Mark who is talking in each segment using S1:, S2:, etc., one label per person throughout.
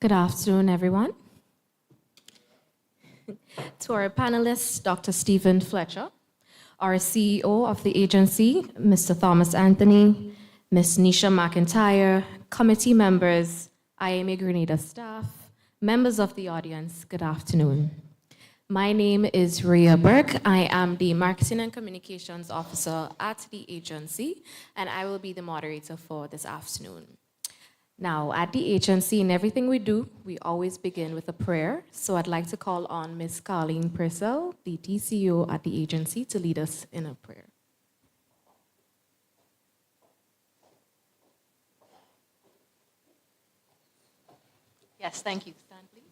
S1: Good afternoon, everyone. To our panelists, Dr. Stephen Fletcher, our CEO of the agency, Mr. Thomas Anthony, Ms. Nisha McIntyre, committee members, IMA Grenada staff, members of the audience, good afternoon. My name is Rhea Burke. I am the Marketing and Communications Officer at the agency, and I will be the moderator for this afternoon. Now, at the agency, in everything we do, we always begin with a prayer. So I'd like to call on Ms. Carleen Purcell, the DCO at the agency, to lead us in a prayer. Yes, thank you. Stand, please.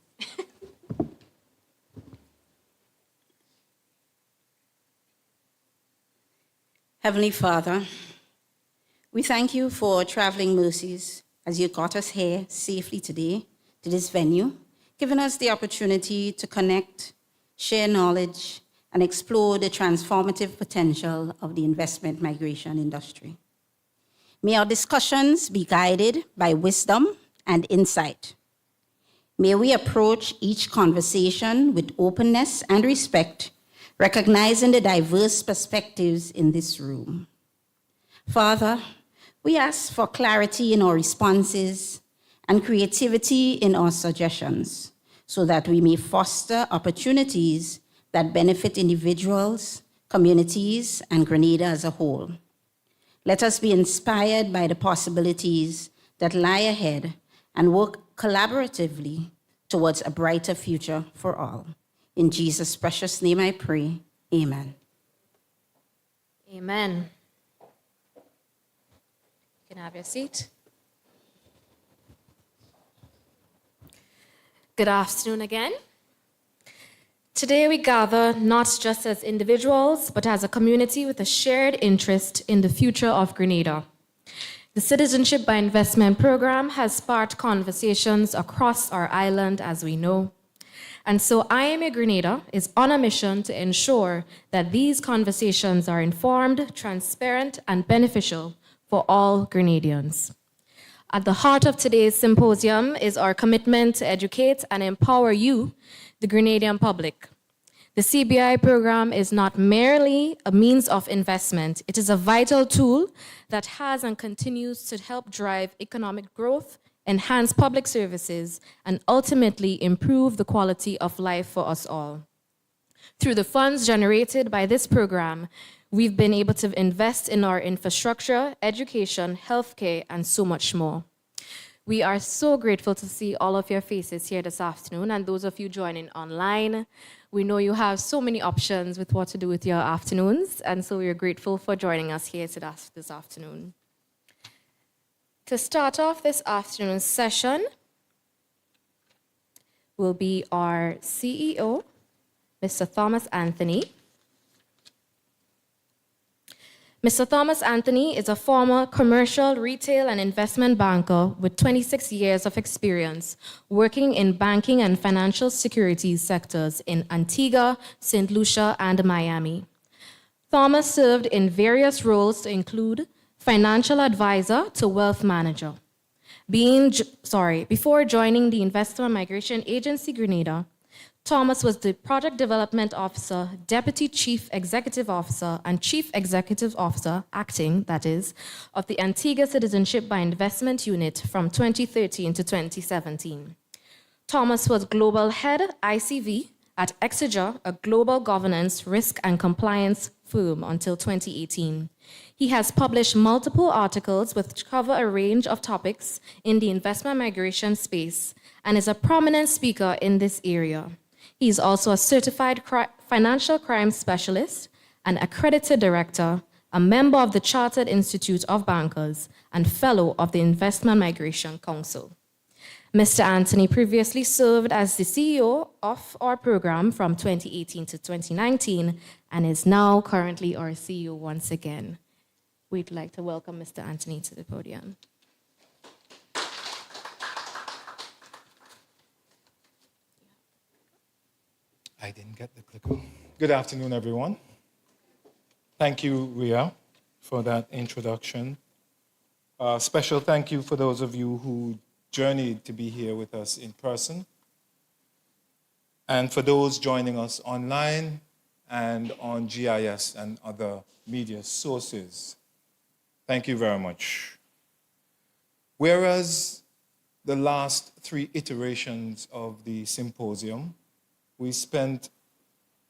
S2: Heavenly Father, we thank you for traveling mercies as you got us here safely today to this venue, giving us the opportunity to connect, share knowledge, and explore the transformative potential of the investment migration industry. May our discussions be guided by wisdom and insight. May we approach each conversation with openness and respect, recognizing the diverse perspectives in this room. Father, we ask for clarity in our responses and creativity in our suggestions so that we may foster opportunities that benefit individuals, communities, and Grenada as a whole. Let us be inspired by the possibilities that lie ahead and work collaboratively towards a brighter future for all. In Jesus' precious name I pray, amen.
S1: Amen. You can have your seat. Good afternoon again. Today we gather not just as individuals, but as a community with a shared interest in the future of Grenada. The Citizenship by Investment program has sparked conversations across our island, as we know. And so IMA Grenada is on a mission to ensure that these conversations are informed, transparent, and beneficial for all Grenadians. At the heart of today's symposium is our commitment to educate and empower you, the Grenadian public. The CBI program is not merely a means of investment. It is a vital tool that has and continues to help drive economic growth, enhance public services, and ultimately improve the quality of life for us all. Through the funds generated by this program, we've been able to invest in our infrastructure, education, healthcare, and so much more. We are so grateful to see all of your faces here this afternoon, and those of you joining online. We know you have so many options with what to do with your afternoons, and so we're grateful for joining us here this afternoon. To start off this afternoon's session will be our CEO, Mr. Thomas Anthony. Mr. Thomas Anthony is a former commercial, retail, and investment banker with 26 years of experience working in banking and financial securities sectors in Antigua, St. Lucia, and Miami. Thomas served in various roles to include financial advisor to wealth manager. Before joining the Investor Migration Agency Grenada, Thomas was the Project Development Officer, Deputy Chief Executive Officer, and Chief Executive Officer, acting, that is, of the Antigua Citizenship by Investment Unit from 2013 to 2017. Thomas was Global Head, ICV, at Exeger, a global governance, risk, and compliance firm until 2018. He has published multiple articles which cover a range of topics in the investment migration space and is a prominent speaker in this area. He is also a certified financial crime specialist, an accredited director, a member of the Chartered Institute of Bankers, and fellow of the Investment Migration Council. Mr. Anthony previously served as the CEO of our program from 2018 to 2019 and is now currently our CEO once again. We'd like to welcome Mr. Anthony to the podium.
S3: I didn't get the clicker. Good afternoon, everyone. Thank you, Rhea, for that introduction. Special thank you for those of you who journeyed to be here with us in person. And for those joining us online and on GIS and other media sources, thank you very much. Whereas the last 3 iterations of the symposium, we spent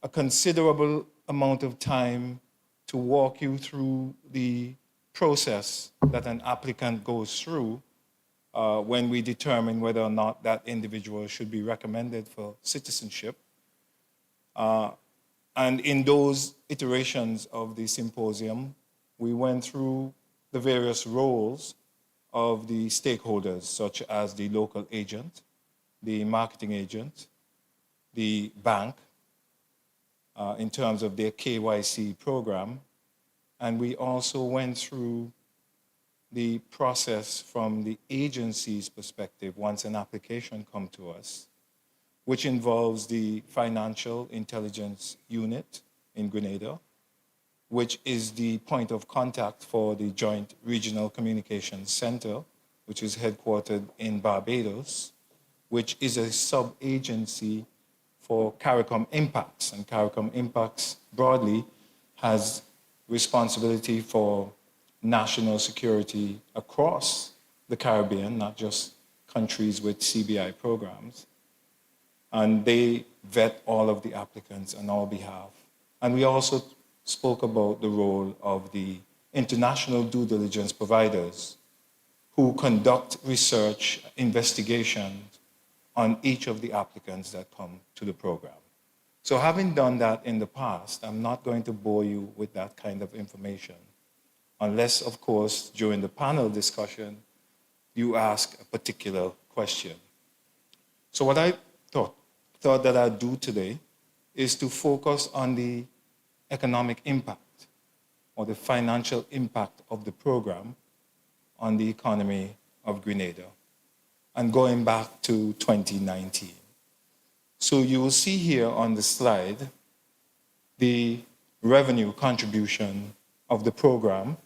S3: a considerable amount of time to walk you through the process that an applicant goes through when we determine whether or not that individual should be recommended for citizenship. And in those iterations of the symposium, we went through the various roles of the stakeholders, such as the local agent, the marketing agent, the bank, in terms of their KYC program. And we also went through the process from the agency's perspective once an application comes to us, which involves the Financial Intelligence Unit in Grenada, which is the point of contact for the Joint Regional Communications Center, which is headquartered in Barbados, which is a sub-agency for CARICOM Impacts. And CARICOM Impacts broadly has responsibility for national security across the Caribbean, not just countries with CBI programs. And they vet all of the applicants on our behalf. And we also spoke about the role of the international due diligence providers who conduct research, investigations on each of the applicants that come to the program. So having done that in the past, I'm not going to bore you with that kind of information, unless, of course, during the panel discussion, you ask a particular question. So what I thought that I'd do today is to focus on the economic impact or the financial impact of the program on the economy of Grenada, and going back to 2019. So you will see here on the slide the revenue contribution of the program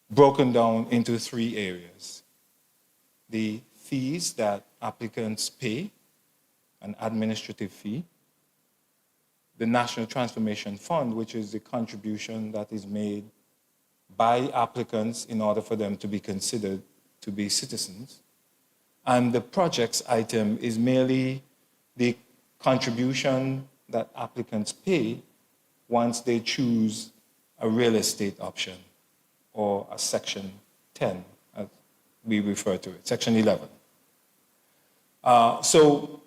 S3: broken down into 3 areas. The fees that applicants pay, an administrative fee, the National Transformation Fund, which is the contribution that is made by applicants in order for them to be considered to be citizens. And the projects item is merely the contribution that applicants pay once they choose a real estate option, or a Section 10, as we refer to it, Section 11. So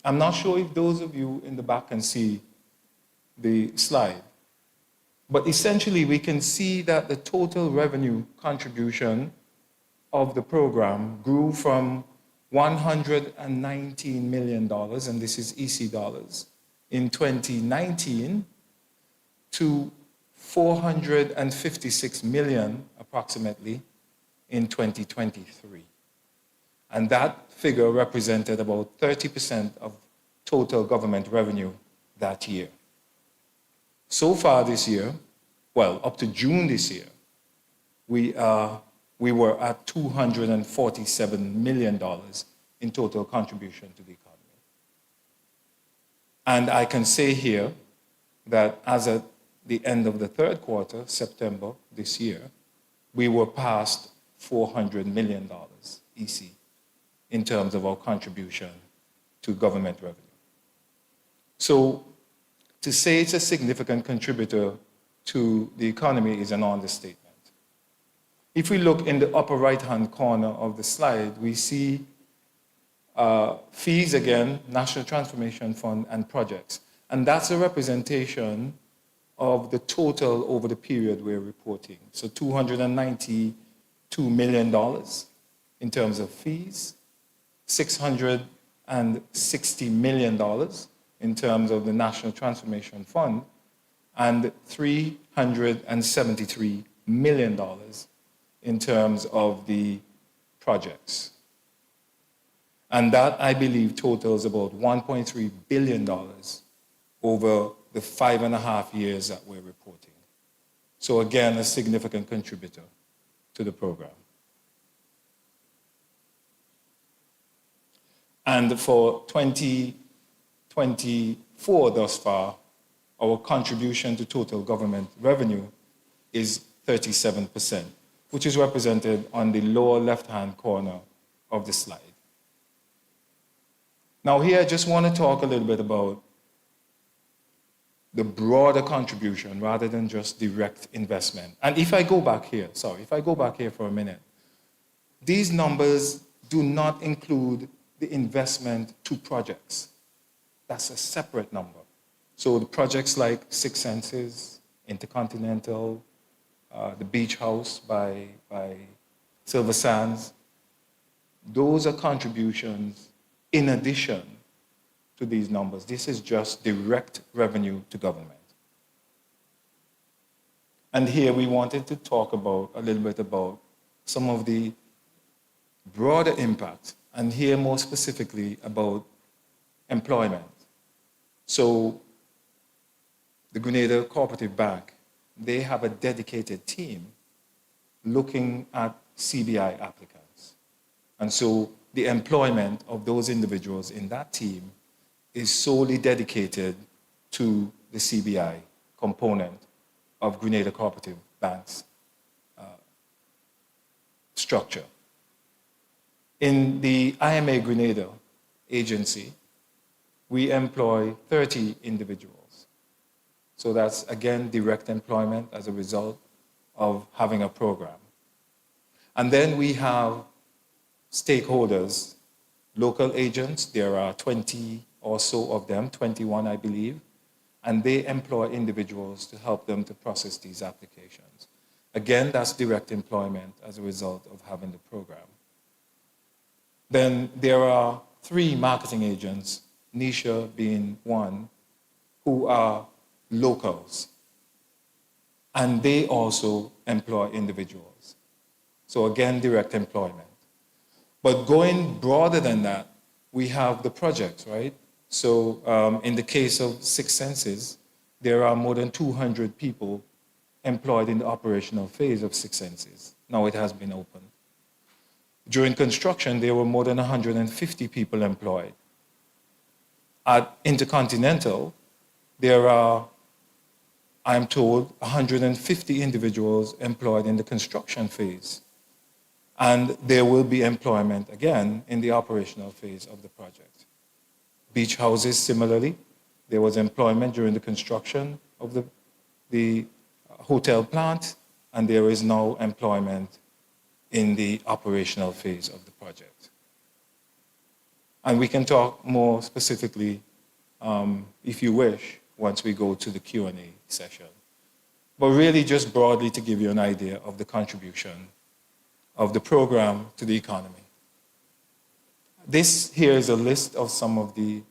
S3: I'm not sure if those of you in the back can see the slide, but essentially we can see that the total revenue contribution of the program grew from $119 million, and this is EC dollars, in 2019 to 456 million approximately in 2023. And that figure represented about 30% of total government revenue that year. So far this year, well, up to June this year, we were at $247 million in total contribution to the economy. And I can say here that as at the end of the 3rd quarter, September this year, we were past $400 million EC in terms of our contribution to government revenue. So to say it's a significant contributor to the economy is an understatement. If we look in the upper right-hand corner of the slide, we see fees again, National Transformation Fund, and projects. And that's a representation of the total over the period we're reporting. So $292 million in terms of fees, $660 million in terms of the National Transformation Fund, and $373 million in terms of the projects. And that, I believe, totals about $1.3 billion over the 5.5 years that we're reporting. So again, a significant contributor to the program. And for 2024 thus far, our contribution to total government revenue is 37%, which is represented on the lower left-hand corner of the slide. Now here I just want to talk a little bit about the broader contribution rather than just direct investment. And if I go back here for a minute, these numbers do not include the investment to projects. That's a separate number. So the projects like Six Senses, Intercontinental, the Beach House by Silver Sands, those are contributions in addition to these numbers. This is just direct revenue to government. And here we wanted to talk about a little bit about some of the broader impact, and here more specifically about employment. So the Grenada Cooperative Bank, they have a dedicated team looking at CBI applicants. And so the employment of those individuals in that team is solely dedicated to the CBI component of Grenada Cooperative Bank's structure. In the IMA Grenada agency, we employ 30 individuals. So that's, again, direct employment as a result of having a program. And then we have stakeholders, local agents. There are 20 or so of them, 21 I believe, and they employ individuals to help them to process these applications. Again, that's direct employment as a result of having the program. Then there are 3 marketing agents, Nisha being one, who are locals, and they also employ individuals. So again, direct employment. But going broader than that, we have the projects, right? So in the case of Six Senses, there are more than 200 people employed in the operational phase of Six Senses. Now it has been opened. During construction, there were more than 150 people employed. At Intercontinental, there are, I'm told, 150 individuals employed in the construction phase. And there will be employment again in the operational phase of the project. Beach houses, similarly, there was employment during the construction of the hotel plant, and there is now employment in the operational phase of the project. And we can talk more specifically, if you wish, once we go to the Q&A session. But really just broadly to give you an idea of the contribution of the program to the economy. This here is a list of some of the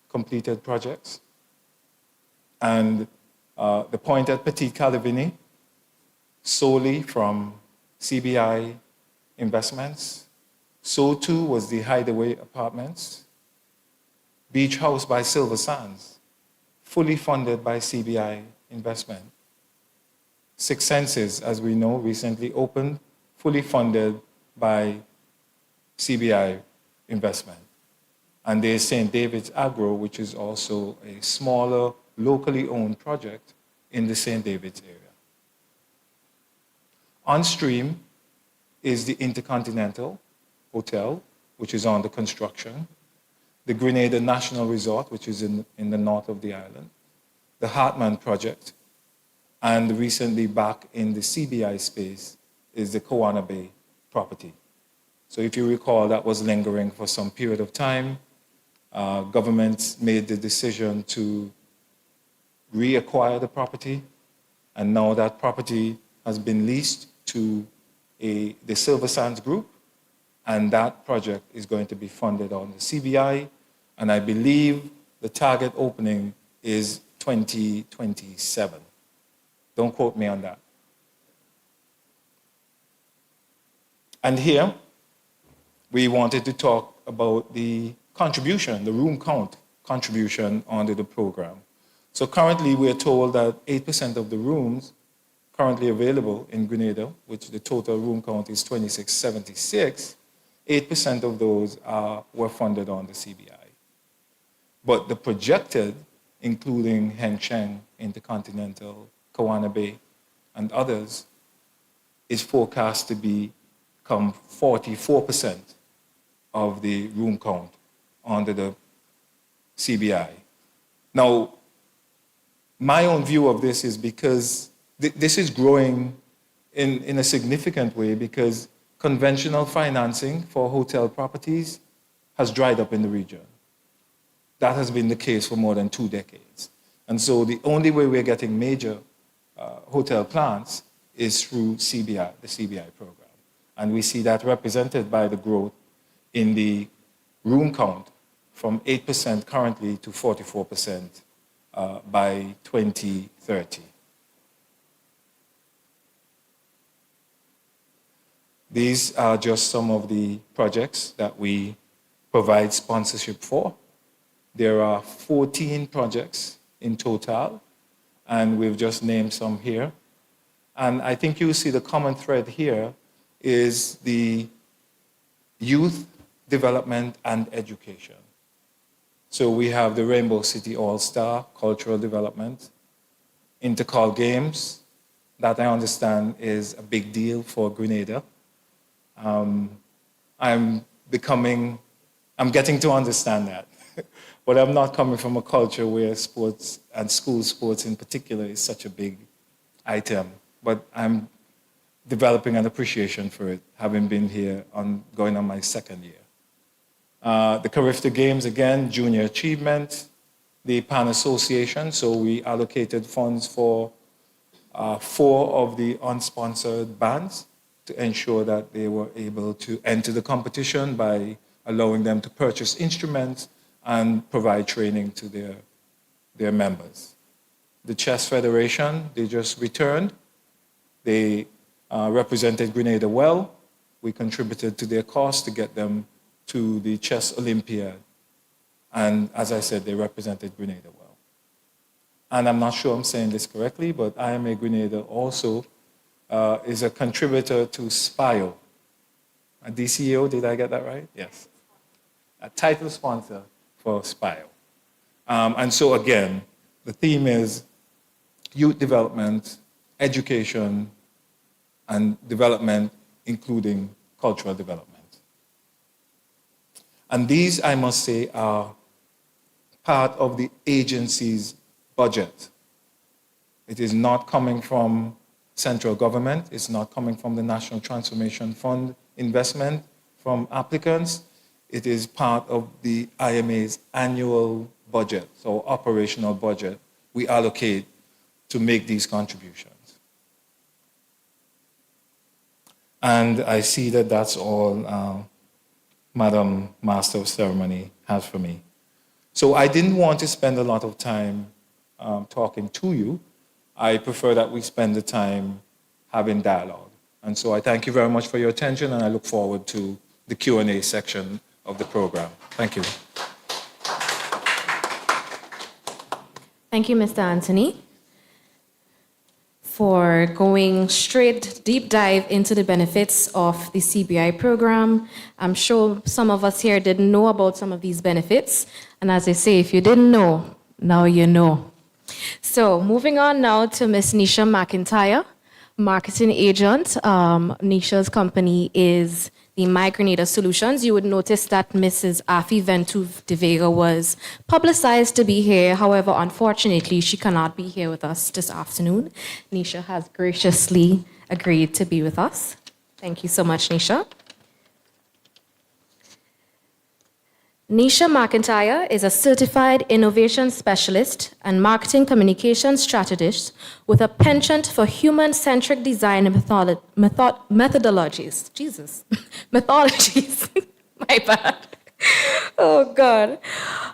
S3: completed projects. And the point at Petit Calavini, solely from CBI investments. So too was the Hideaway Apartments. Beach House by Silver Sands, fully funded by CBI investment. Six Senses, as we know, recently opened, fully funded by CBI investment. And there's St. David's Agro, which is also a smaller, locally owned project in the St. David's area. On stream is the Intercontinental Hotel, which is under construction, the Grenada National Resort, which is in the north of the island, the Hartman Project, and recently back in the CBI space is the Kowana Bay property. So if you recall, that was lingering for some period of time. Government made the decision to reacquire the property, and now that property has been leased to the Silver Sands Group, and that project is going to be funded on the CBI, and I believe the target opening is 2027. Don't quote me on that. And here, we wanted to talk about the contribution, the room count contribution under the program. So currently, we are told that 8% of the rooms currently available in Grenada, which the total room count is 2676, 8% of those were funded on the CBI. But the projected, including Heng Cheng, Intercontinental, Kawana Bay, and others, is forecast to become 44% of the room count under the CBI. Now, my own view of this is because this is growing in a significant way because conventional financing for hotel properties has dried up in the region. That has been the case for more than 2 decades. And so the only way we're getting major hotel plants is through CBI, the CBI program. And we see that represented by the growth in the room count from 8% currently to 44% by 2030. These are just some of the projects that we provide sponsorship for. There are 14 projects in total, and we've just named some here. And I think you'll see the common thread here is the youth development and education. So we have the Rainbow City All-Star Cultural Development, Intercol Games, that I understand is a big deal for Grenada. I'm getting to understand that. But I'm not coming from a culture where sports and school sports in particular is such a big item. But I'm developing an appreciation for it, having been here going on my 2nd year. The Carifta Games, again, junior achievement. The Pan Association, so we allocated funds for 4 of the unsponsored bands to ensure that they were able to enter the competition by allowing them to purchase instruments and provide training to their members. The Chess Federation, they just returned. They represented Grenada well. We contributed to their cost to get them to the Chess Olympiad. And as I said, they represented Grenada well. And I'm not sure I'm saying this correctly, but IMA Grenada also is a contributor to SPIO. A DCEO, did I get that right? Yes. A title sponsor for SPIO. And so again, the theme is youth development, education, and development, including cultural development. And these, I must say, are part of the agency's budget. It is not coming from central government. It's not coming from the National Transformation Fund investment from applicants. It is part of the IMA's annual budget, so operational budget we allocate to make these contributions. And I see that that's all Madam Master of Ceremony has for me. So I didn't want to spend a lot of time talking to you. I prefer that we spend the time having dialogue. And so I thank you very much for your attention, and I look forward to the Q&A section of the program. Thank you.
S1: Thank you, Mr. Anthony, for going straight deep dive into the benefits of the CBI program. I'm sure some of us here didn't know about some of these benefits. And as I say, if you didn't know, now you know. So moving on now to Ms. Nisha McIntyre, marketing agent. Nisha's company is the My Grenada Solutions. You would notice that Mrs. Afi Ventuve de Vega was publicized to be here. However, unfortunately, she cannot be here with us this afternoon. Nisha has graciously agreed to be with us. Thank you so much, Nisha. Nisha McIntyre is a certified innovation specialist and marketing communication strategist with a penchant for human-centric design and methodologies. Jesus, methodologies. My bad. Oh, God.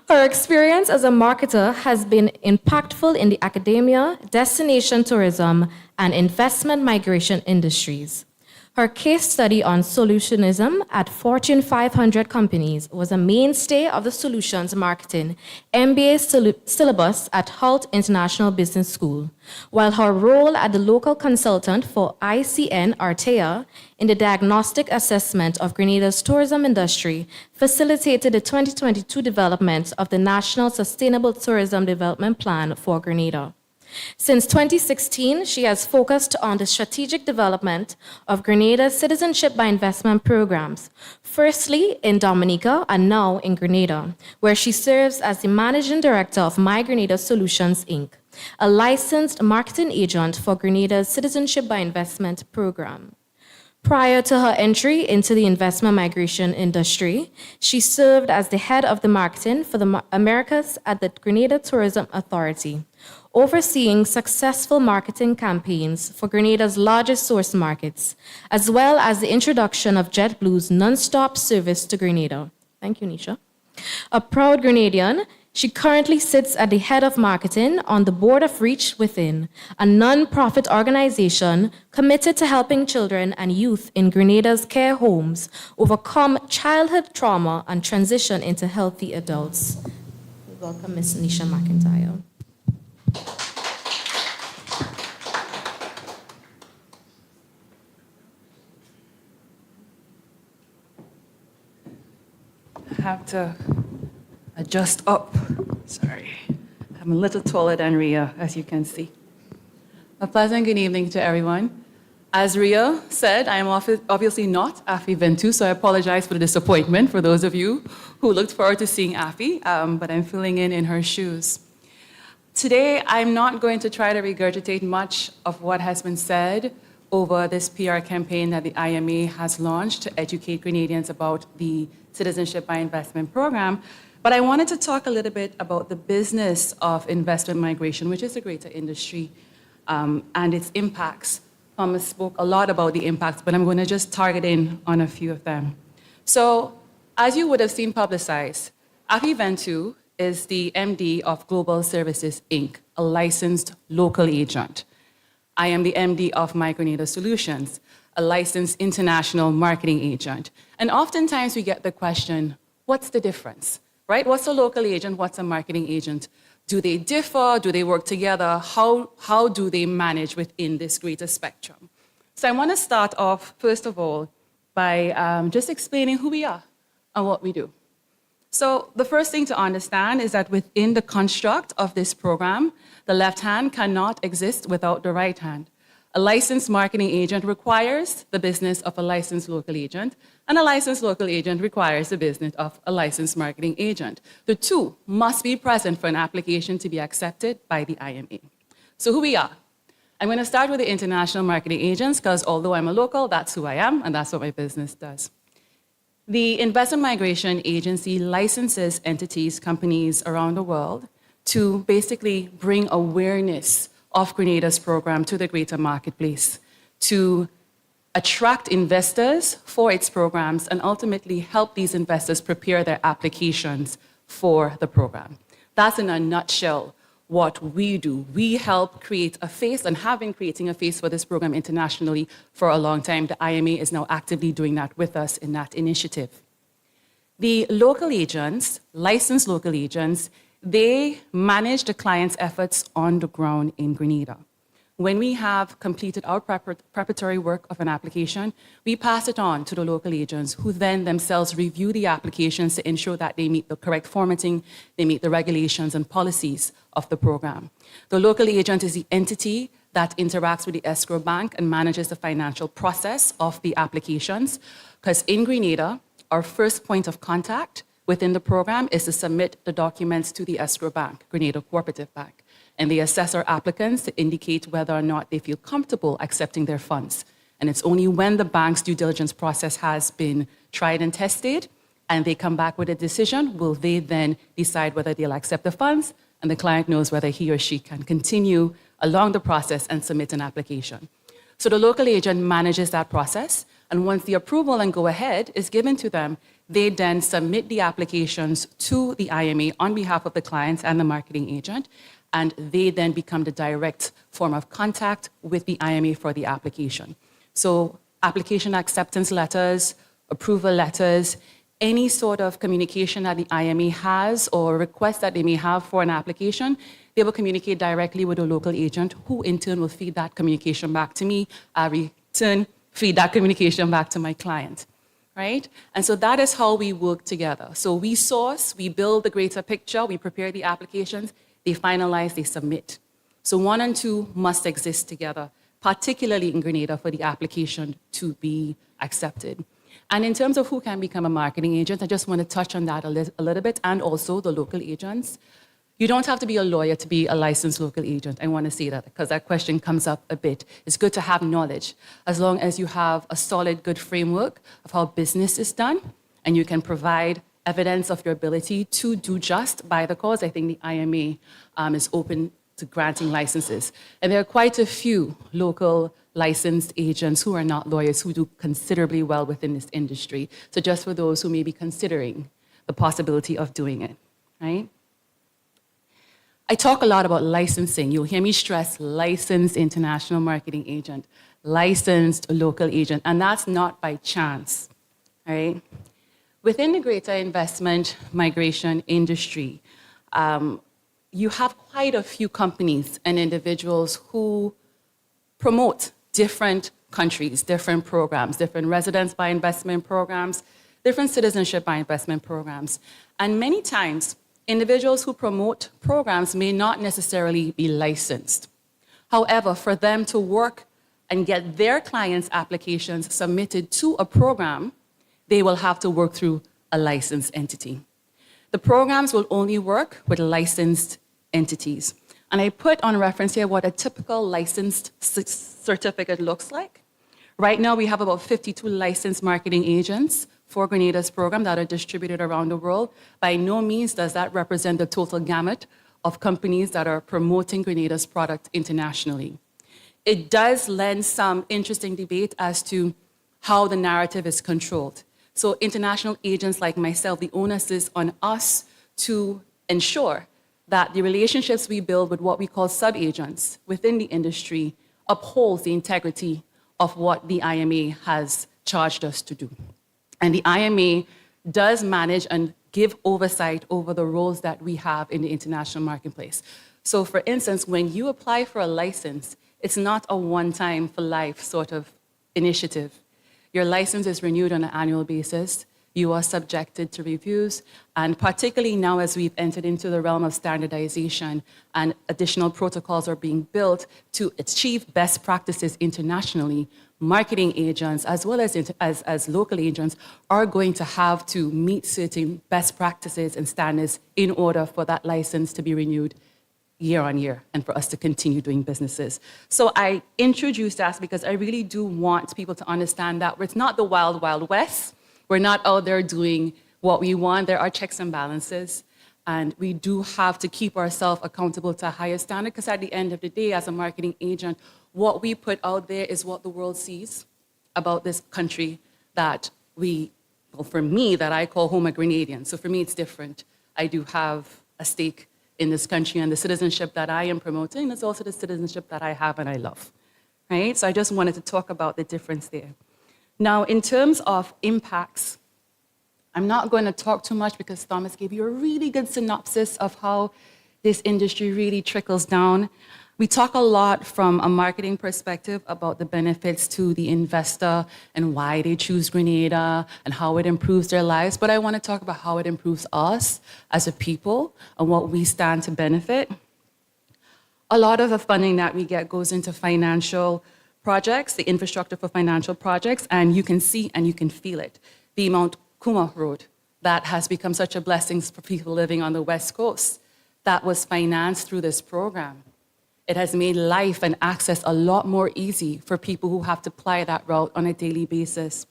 S1: Her experience as a marketer has been impactful in the academia, destination tourism, and investment migration industries. Her case study on solutionism at Fortune 500 companies was a mainstay of the Solutions Marketing MBA syllabus at Holt International Business School, while her role as the local consultant for ICN Artea in the diagnostic assessment of Grenada's tourism industry facilitated the 2022 development of the National Sustainable Tourism Development Plan for Grenada. Since 2016, she has focused on the strategic development of Grenada's citizenship by investment programs, firstly in Dominica and now in Grenada, where she serves as the managing director of My Grenada Solutions, Inc., a licensed marketing agent for Grenada's citizenship by investment program. Prior to her entry into the investment migration industry, she served as the head of the marketing for the Americas at the Grenada Tourism Authority, overseeing successful marketing campaigns for Grenada's largest source markets, as well as the introduction of JetBlue's non-stop service to Grenada. Thank you, Nisha. A proud Grenadian, she currently sits at the head of marketing on the board of Reach Within, a non-profit organization committed to helping children and youth in Grenada's care homes overcome childhood trauma and transition into healthy adults. We welcome Ms. Nisha McIntyre.
S4: I have to adjust up. Sorry. I'm a little taller than Ria, as you can see. A pleasant good evening to everyone. As Ria said, I am obviously not Afi Ventu, so I apologize for the disappointment for those of you who looked forward to seeing Afi, but I'm filling in her shoes. Today, I'm not going to try to regurgitate much of what has been said over this PR campaign that the IMA has launched to educate Grenadians about the Citizenship by Investment program, but I wanted to talk a little bit about the business of investment migration, which is a greater industry, and its impacts. Thomas spoke a lot about the impacts, but I'm going to just target in on a few of them. So, as you would have seen publicized, Afi Ventu is the MD of Global Services, Inc., a licensed local agent. I am the MD of My Grenada Solutions, a licensed international marketing agent. And oftentimes we get the question, what's the difference, right? What's a local agent? What's a marketing agent? Do they differ? Do they work together? How do they manage within this greater spectrum? So I want to start off, first of all, by just explaining who we are and what we do. So the first thing to understand is that within the construct of this program, the left hand cannot exist without the right hand. A licensed marketing agent requires the business of a licensed local agent, and a licensed local agent requires the business of a licensed marketing agent. The two must be present for an application to be accepted by the IMA. So who we are. I'm going to start with the international marketing agents because although I'm a local, that's who I am, and that's what my business does. The Investment Migration Agency licenses entities, companies around the world to basically bring awareness of Grenada's program to the greater marketplace, to attract investors for its programs and ultimately help these investors prepare their applications for the program. That's in a nutshell what we do. We help create a face and have been creating a face for this program internationally for a long time. The IMA is now actively doing that with us in that initiative. The local agents, licensed local agents, they manage the client's efforts on the ground in Grenada. When we have completed our preparatory work of an application, we pass it on to the local agents who then themselves review the applications to ensure that they meet the correct formatting, they meet the regulations and policies of the program. The local agent is the entity that interacts with the escrow bank and manages the financial process of the applications, because in Grenada, our first point of contact within the program is to submit the documents to the escrow bank, Grenada Cooperative Bank, and they assess our applicants to indicate whether or not they feel comfortable accepting their funds. And it's only when the bank's due diligence process has been tried and tested and they come back with a decision, will they then decide whether they'll accept the funds, and the client knows whether he or she can continue along the process and submit an application. So the local agent manages that process, and once the approval and go ahead is given to them, they then submit the applications to the IMA on behalf of the clients and the marketing agent, and they then become the direct form of contact with the IMA for the application. So application acceptance letters, approval letters, any sort of communication that the IMA has or request that they may have for an application, they will communicate directly with a local agent who in turn will feed that communication back to me. I return, feed that communication back to my client, right? And so that is how we work together. So we source, we build the greater picture, we prepare the applications, they finalize, they submit. So 1 and 2 must exist together, particularly in Grenada for the application to be accepted. And in terms of who can become a marketing agent, I just want to touch on that a little bit, and also the local agents. You don't have to be a lawyer to be a licensed local agent. I want to say that because that question comes up a bit. It's good to have knowledge, as long as you have a solid, good framework of how business is done, and you can provide evidence of your ability to do just by the cause. I think the IMA is open to granting licenses. And there are quite a few local licensed agents who are not lawyers who do considerably well within this industry. So just for those who may be considering the possibility of doing it, right? I talk a lot about licensing. You'll hear me stress licensed international marketing agent, licensed local agent, and that's not by chance, right? Within the greater investment migration industry, you have quite a few companies and individuals who promote different countries, different programs, different residence by investment programs, different citizenship by investment programs. And many times, individuals who promote programs may not necessarily be licensed. However, for them to work and get their clients' applications submitted to a program, they will have to work through a licensed entity. The programs will only work with licensed entities. And I put on reference here what a typical licensed certificate looks like. Right now, we have about 52 licensed marketing agents for Grenada's program that are distributed around the world. By no means does that represent the total gamut of companies that are promoting Grenada's product internationally. It does lend some interesting debate as to how the narrative is controlled. So international agents like myself, the onus is on us to ensure that the relationships we build with what we call sub-agents within the industry upholds the integrity of what the IMA has charged us to do. And the IMA does manage and give oversight over the roles that we have in the international marketplace. So for instance, when you apply for a license, it's not a one-time for life sort of initiative. Your license is renewed on an annual basis. You are subjected to reviews, and particularly now as we've entered into the realm of standardization and additional protocols are being built to achieve best practices internationally, marketing agents as well as local agents are going to have to meet certain best practices and standards in order for that license to be renewed year on year and for us to continue doing businesses. So I introduced that because I really do want people to understand that it's not the wild, wild west. We're not out there doing what we want. There are checks and balances. And we do have to keep ourselves accountable to a higher standard because at the end of the day, as a marketing agent, what we put out there is what the world sees about this country that for me, that I call home a Grenadian. So for me, it's different. I do have a stake in this country, and the citizenship that I am promoting is also the citizenship that I have and I love, right? So I just wanted to talk about the difference there. Now, in terms of impacts, I'm not going to talk too much because Thomas gave you a really good synopsis of how this industry really trickles down. We talk a lot from a marketing perspective about the benefits to the investor and why they choose Grenada and how it improves their lives. But I want to talk about how it improves us as a people and what we stand to benefit. A lot of the funding that we get goes into financial projects, the infrastructure for financial projects, and you can see and you can feel it. The Mount Kuma Road that has become such a blessing for people living on the West Coast, that was financed through this program. It has made life and access a lot more easy for people who have to ply that route on a daily basis.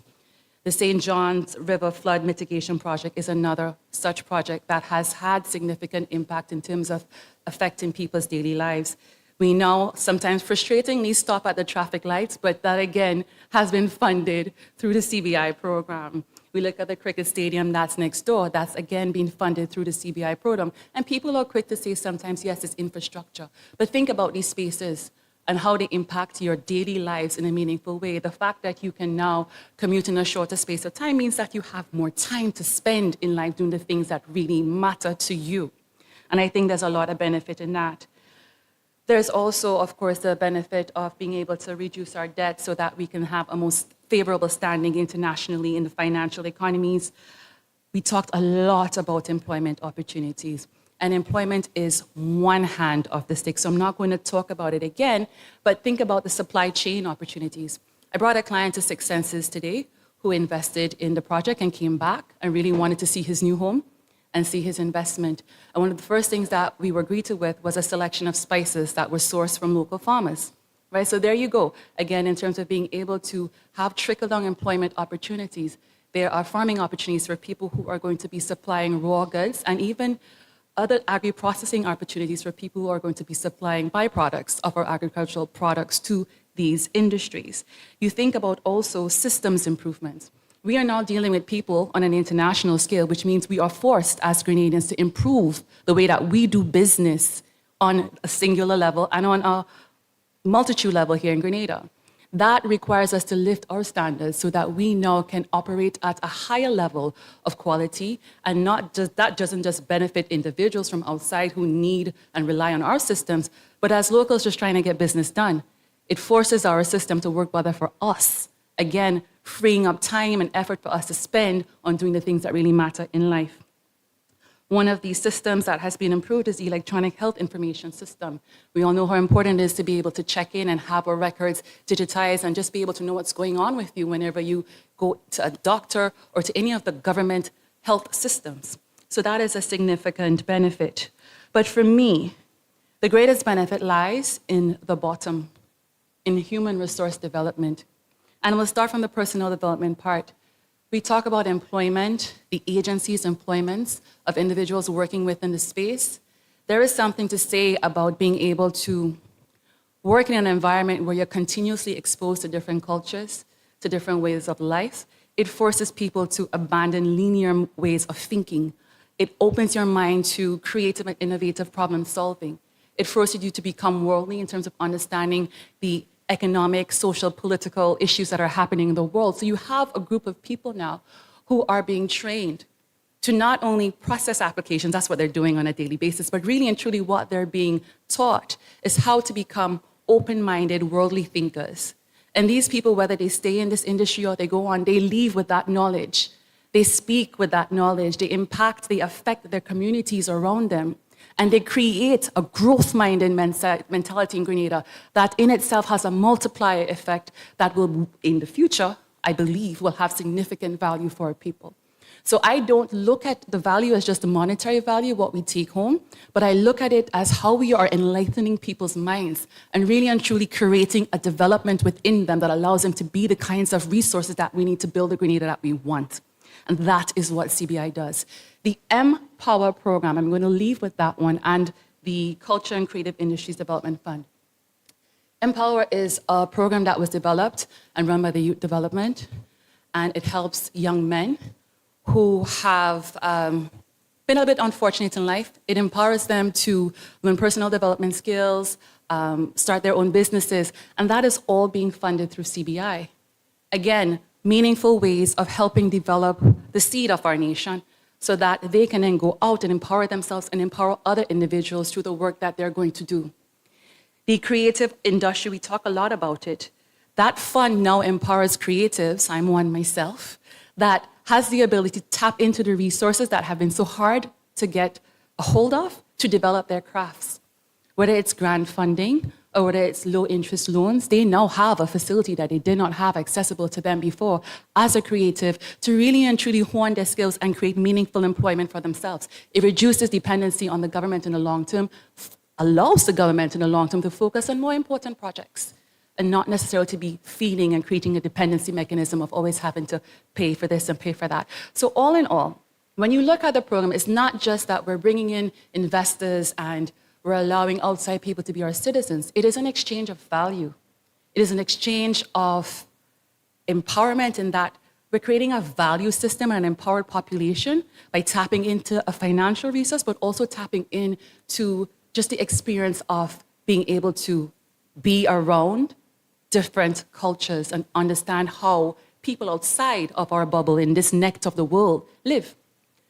S4: The St. John's River Flood Mitigation Project is another such project that has had significant impact in terms of affecting people's daily lives. We now sometimes frustratingly stop at the traffic lights, but that again has been funded through the CBI program. We look at the cricket stadium that's next door, that's again being funded through the CBI program. And people are quick to say sometimes, yes, it's infrastructure. But think about these spaces. and how they impact your daily lives in a meaningful way. The fact that you can now commute in a shorter space of time means that you have more time to spend in life doing the things that really matter to you. And I think there's a lot of benefit in that. There's also, of course, the benefit of being able to reduce our debt so that we can have a most favorable standing internationally in the financial economies. We talked a lot about employment opportunities. And employment is one hand of the stick. So I'm not going to talk about it again, but think about the supply chain opportunities. I brought a client to Six Senses today who invested in the project and came back and really wanted to see his new home and see his investment. And one of the first things that we were greeted with was a selection of spices that were sourced from local farmers. Right? So there you go. Again, in terms of being able to have trickle-down employment opportunities, there are farming opportunities for people who are going to be supplying raw goods and even other agri-processing opportunities for people who are going to be supplying byproducts of our agricultural products to these industries. You think about also systems improvements. We are now dealing with people on an international scale, which means we are forced as Grenadians to improve the way that we do business on a singular level and on a multitude level here in Grenada. That requires us to lift our standards so that we now can operate at a higher level of quality, and not just that doesn't just benefit individuals from outside who need and rely on our systems, but as locals just trying to get business done. It forces our system to work better for us, again, freeing up time and effort for us to spend on doing the things that really matter in life. One of the systems that has been improved is the electronic health information system. We all know how important it is to be able to check in and have our records digitized and just be able to know what's going on with you whenever you go to a doctor or to any of the government health systems. So that is a significant benefit. But for me, the greatest benefit lies in the bottom, in human resource development. And we'll start from the personal development part. We talk about employment, the agencies' employments of individuals working within the space. There is something to say about being able to work in an environment where you're continuously exposed to different cultures, to different ways of life. It forces people to abandon linear ways of thinking. It opens your mind to creative and innovative problem solving. It forces you to become worldly in terms of understanding the economic, social, political issues that are happening in the world. So you have a group of people now who are being trained to not only process applications, that's what they're doing on a daily basis, but really and truly what they're being taught is how to become open-minded, worldly thinkers. And these people, whether they stay in this industry or they go on, they leave with that knowledge. They speak with that knowledge. They impact, they affect their communities around them. And they create a growth-minded mentality in Grenada that in itself has a multiplier effect that will, in the future, I believe, will have significant value for our people. So I don't look at the value as just the monetary value, what we take home, but I look at it as how we are enlightening people's minds and really and truly creating a development within them that allows them to be the kinds of resources that we need to build the Grenada that we want. And that is what CBI does. The Empower program, I'm going to leave with that one, and the Culture and Creative Industries Development Fund. Empower is a program that was developed and run by the Youth Development, and it helps young men who have been a bit unfortunate in life. It empowers them to learn personal development skills, start their own businesses, and that is all being funded through CBI. Again, meaningful ways of helping develop the seed of our nation so that they can then go out and empower themselves and empower other individuals through the work that they're going to do. The creative industry, we talk a lot about it. That fund now empowers creatives, I'm one myself, that has the ability to tap into the resources that have been so hard to get a hold of to develop their crafts. Whether it's grant funding or whether it's low interest loans, they now have a facility that they did not have accessible to them before as a creative to really and truly hone their skills and create meaningful employment for themselves. It reduces dependency on the government in the long term, allows the government in the long term to focus on more important projects and not necessarily to be feeding and creating a dependency mechanism of always having to pay for this and pay for that. So all in all, when you look at the program, it's not just that we're bringing in investors and we're allowing outside people to be our citizens. It is an exchange of value. It is an exchange of empowerment in that we're creating a value system and an empowered population by tapping into a financial resource, but also tapping into just the experience of being able to be around different cultures and understand how people outside of our bubble in this neck of the world live,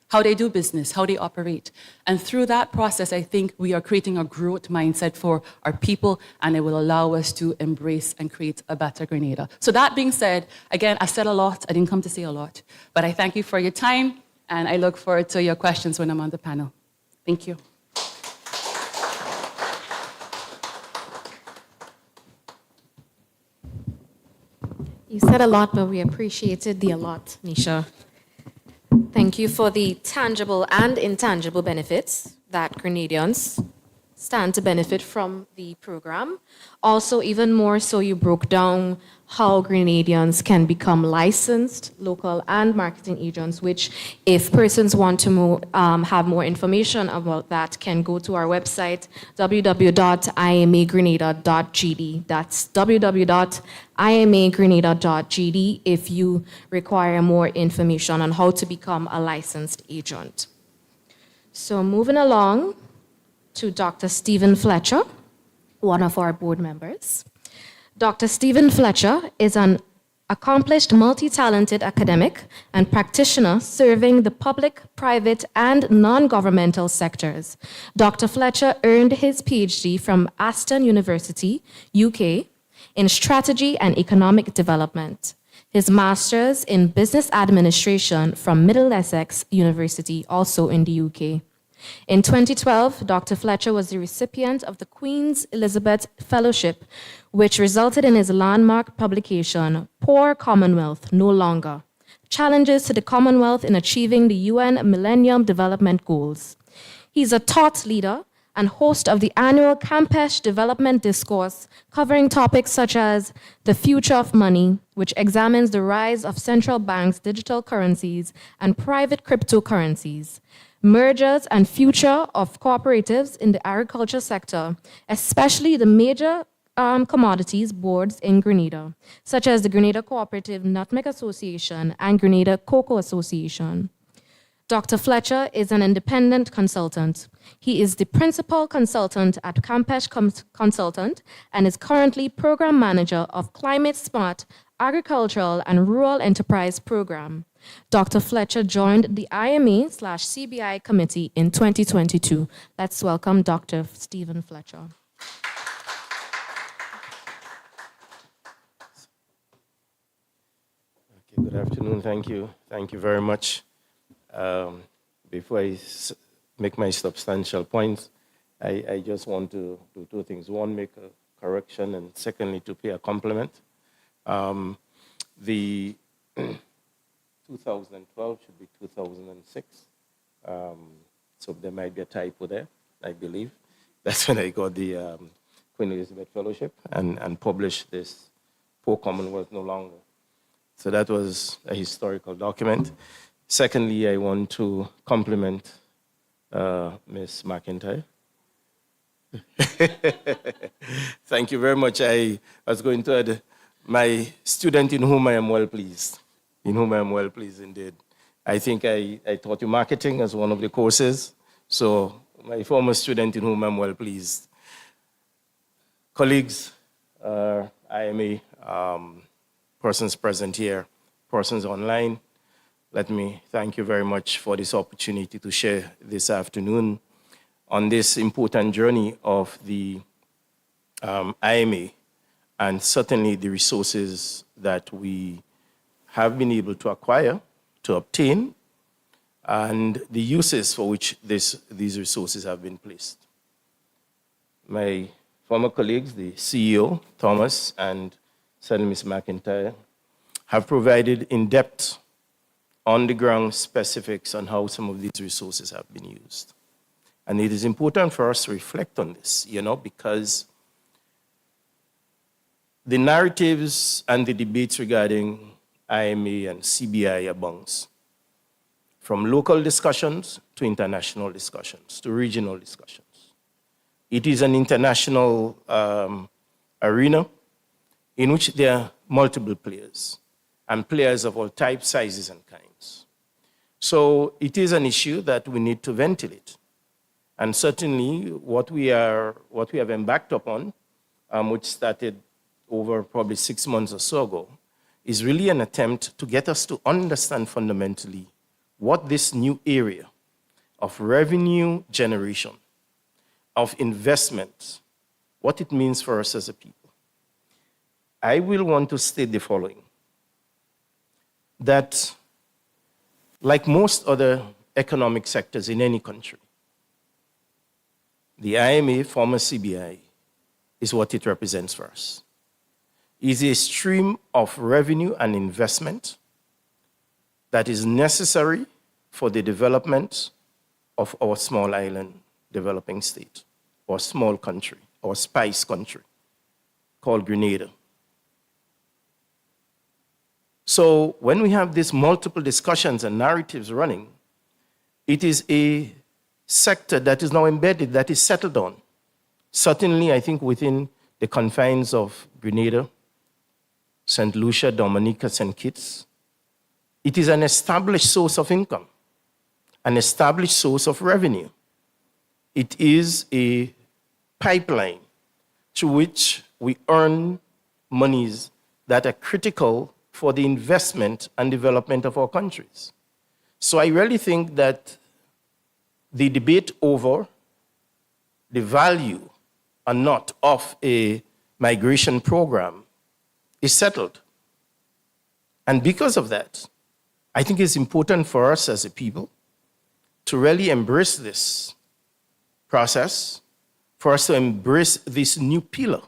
S4: how they do business, how they operate. And through that process, I think we are creating a growth mindset for our people, and it will allow us to embrace and create a better Grenada. So that being said, again, I said a lot. I didn't come to say a lot. But I thank you for your time, and I look forward to your questions when I'm on the panel. Thank you.
S1: You said a lot, but we appreciated the a lot, Nisha. Thank you for the tangible and intangible benefits that Grenadians stand to benefit from the program. Also, even more so, you broke down how Grenadians can become licensed local and marketing agents, which if persons want to have more information about that, can go to our website, www.imagrenada.gd. That's www.imagrenada.gd if you require more information on how to become a licensed agent. So moving along to Dr. Stephen Fletcher, one of our board members. Dr. Stephen Fletcher is an accomplished, multi-talented academic and practitioner serving the public, private, and non-governmental sectors. Dr. Fletcher earned his PhD from Aston University, UK, in strategy and economic development. His master's in business administration from Middlesex University, also in the UK. In 2012, Dr. Fletcher was the recipient of the Queen's Elizabeth Fellowship, which resulted in his landmark publication, Poor Commonwealth No Longer: Challenges to the Commonwealth in Achieving the UN Millennium Development Goals. He's a thought leader and host of the annual Campeche Development Discourse, covering topics such as the future of money, which examines the rise of central banks' digital currencies and private cryptocurrencies, mergers and future of cooperatives in the agriculture sector, especially the major commodities boards in Grenada, such as the Grenada Cooperative Nutmeg Association and Grenada Cocoa Association. Dr. Fletcher is an independent consultant. He is the principal consultant at Campeche Consultant and is currently program manager of Climate Smart Agricultural and Rural Enterprise Program. Dr. Fletcher joined the IMA/CBI committee in 2022. Let's welcome Dr. Stephen Fletcher.
S5: Okay, good afternoon. Thank you. Thank you very much. Before I make my substantial points, I just want to do two things. One, make a correction, and secondly, to pay a compliment. The 2012 should be 2006. So there might be a typo there, I believe. That's when I got the Queen Elizabeth Fellowship and published this Poor Commonwealth No Longer. So that was a historical document. Secondly, I want to compliment Ms. McIntyre. Thank you very much. I was going to add my student in whom I am well pleased. In whom I am well pleased indeed. I think I taught you marketing as one of the courses. So my former student in whom I'm well pleased. Colleagues, IMA, persons present here, persons online, let me thank you very much for this opportunity to share this afternoon on this important journey of the IMA and certainly the resources that we have been able to acquire, to obtain, and the uses for which these resources have been placed. My former colleagues, the CEO, Thomas, and certainly Ms. McIntyre, have provided in-depth, on-the-ground specifics on how some of these resources have been used. And it is important for us to reflect on this, because the narratives and the debates regarding IMA and CBI abounds, from local discussions to international discussions, to regional discussions. It is an international arena in which there are multiple players, and players of all types, sizes, and kinds. So it is an issue that we need to ventilate. And certainly what we have embarked upon which started over probably 6 months or so ago, is really an attempt to get us to understand fundamentally what this new area of revenue generation, of investment, what it means for us as a people. I will want to state the following, that like most other economic sectors in any country, the IMA, former CBI, is what it represents for us. It is a stream of revenue and investment that is necessary for the development of our small island developing state, or small country, or spice country, called Grenada. So when we have these multiple discussions and narratives running, it is a sector that is now embedded, that is settled on. Certainly, I think within the confines of Grenada, St. Lucia, Dominica, St. Kitts, it is an established source of income, an established source of revenue. It is a pipeline through which we earn monies that are critical for the investment and development of our countries. So I really think that the debate over the value or not of a migration program is settled. And because of that, I think it's important for us as a people to really embrace this process, for us to embrace this new pillar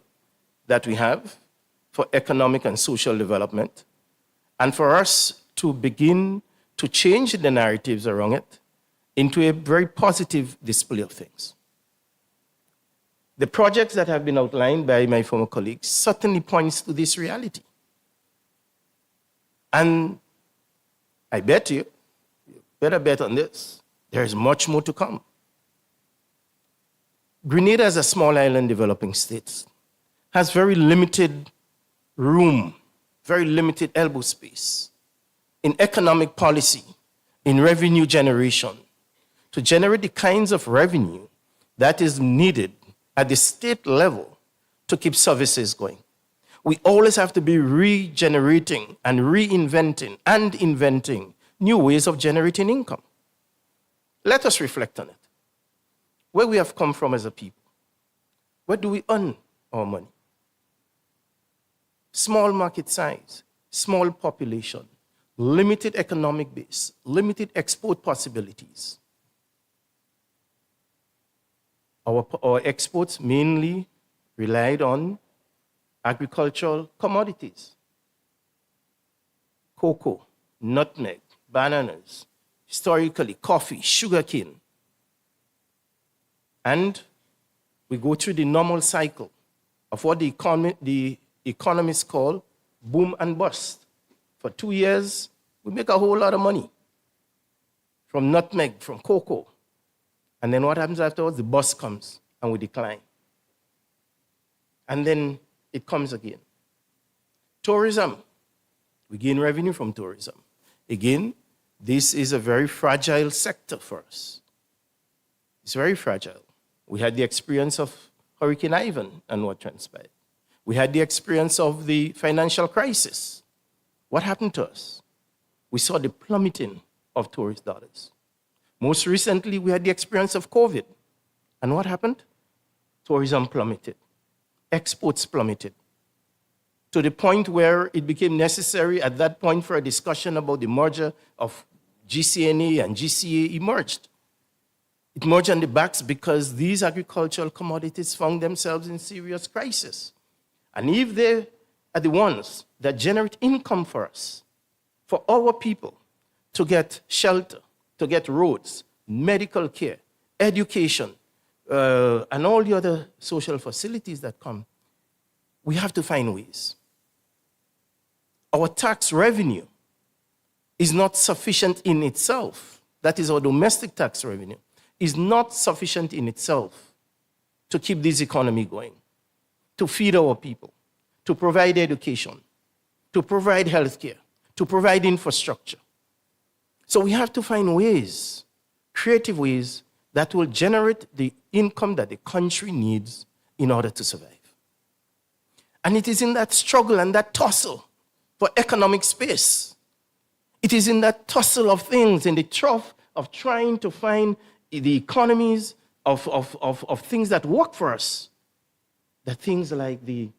S5: that we have for economic and social development, and for us to begin to change the narratives around it into a very positive display of things. The projects that have been outlined by my former colleagues certainly points to this reality. And I bet you better bet on this, there is much more to come. Grenada, as a small island developing state, has very limited room, very limited elbow space in economic policy, in revenue generation, to generate the kinds of revenue that is needed at the state level to keep services going. We always have to be regenerating and reinventing and inventing new ways of generating income. Let us reflect on it. Where we have come from as a people. Where do we earn our money? Small market size, small population, limited economic base, limited export possibilities. Our exports mainly relied on agricultural commodities. Cocoa, nutmeg, bananas, historically coffee, sugarcane. And we go through the normal cycle of what the economists call boom and bust. For 2 years, we make a whole lot of money from nutmeg, from cocoa. And then what happens afterwards? The bust comes and we decline. And then it comes again. Tourism. We gain revenue from tourism. Again, this is a very fragile sector for us. It's very fragile. We had the experience of Hurricane Ivan and what transpired. We had the experience of the financial crisis. What happened to us? We saw the plummeting of tourist dollars. Most recently, we had the experience of COVID. And what happened? Tourism plummeted. Exports plummeted. To the point where it became necessary at that point for a discussion about the merger of GCNA and GCA emerged. It emerged on the backs because these agricultural commodities found themselves in serious crisis. And if they are the ones that generate income for us, for our people to get shelter, to get roads, medical care, education, and all the other social facilities that come, we have to find ways. Our tax revenue is not sufficient in itself. That is our domestic tax revenue, is not sufficient in itself to keep this economy going, to feed our people, to provide education, to provide healthcare, to provide infrastructure. So we have to find ways, creative ways, that will generate the income that the country needs in order to survive. And it is in that struggle and that tussle for economic space. It is in that tussle of things, in the trough of trying to find the economies of things that work for us, that things like the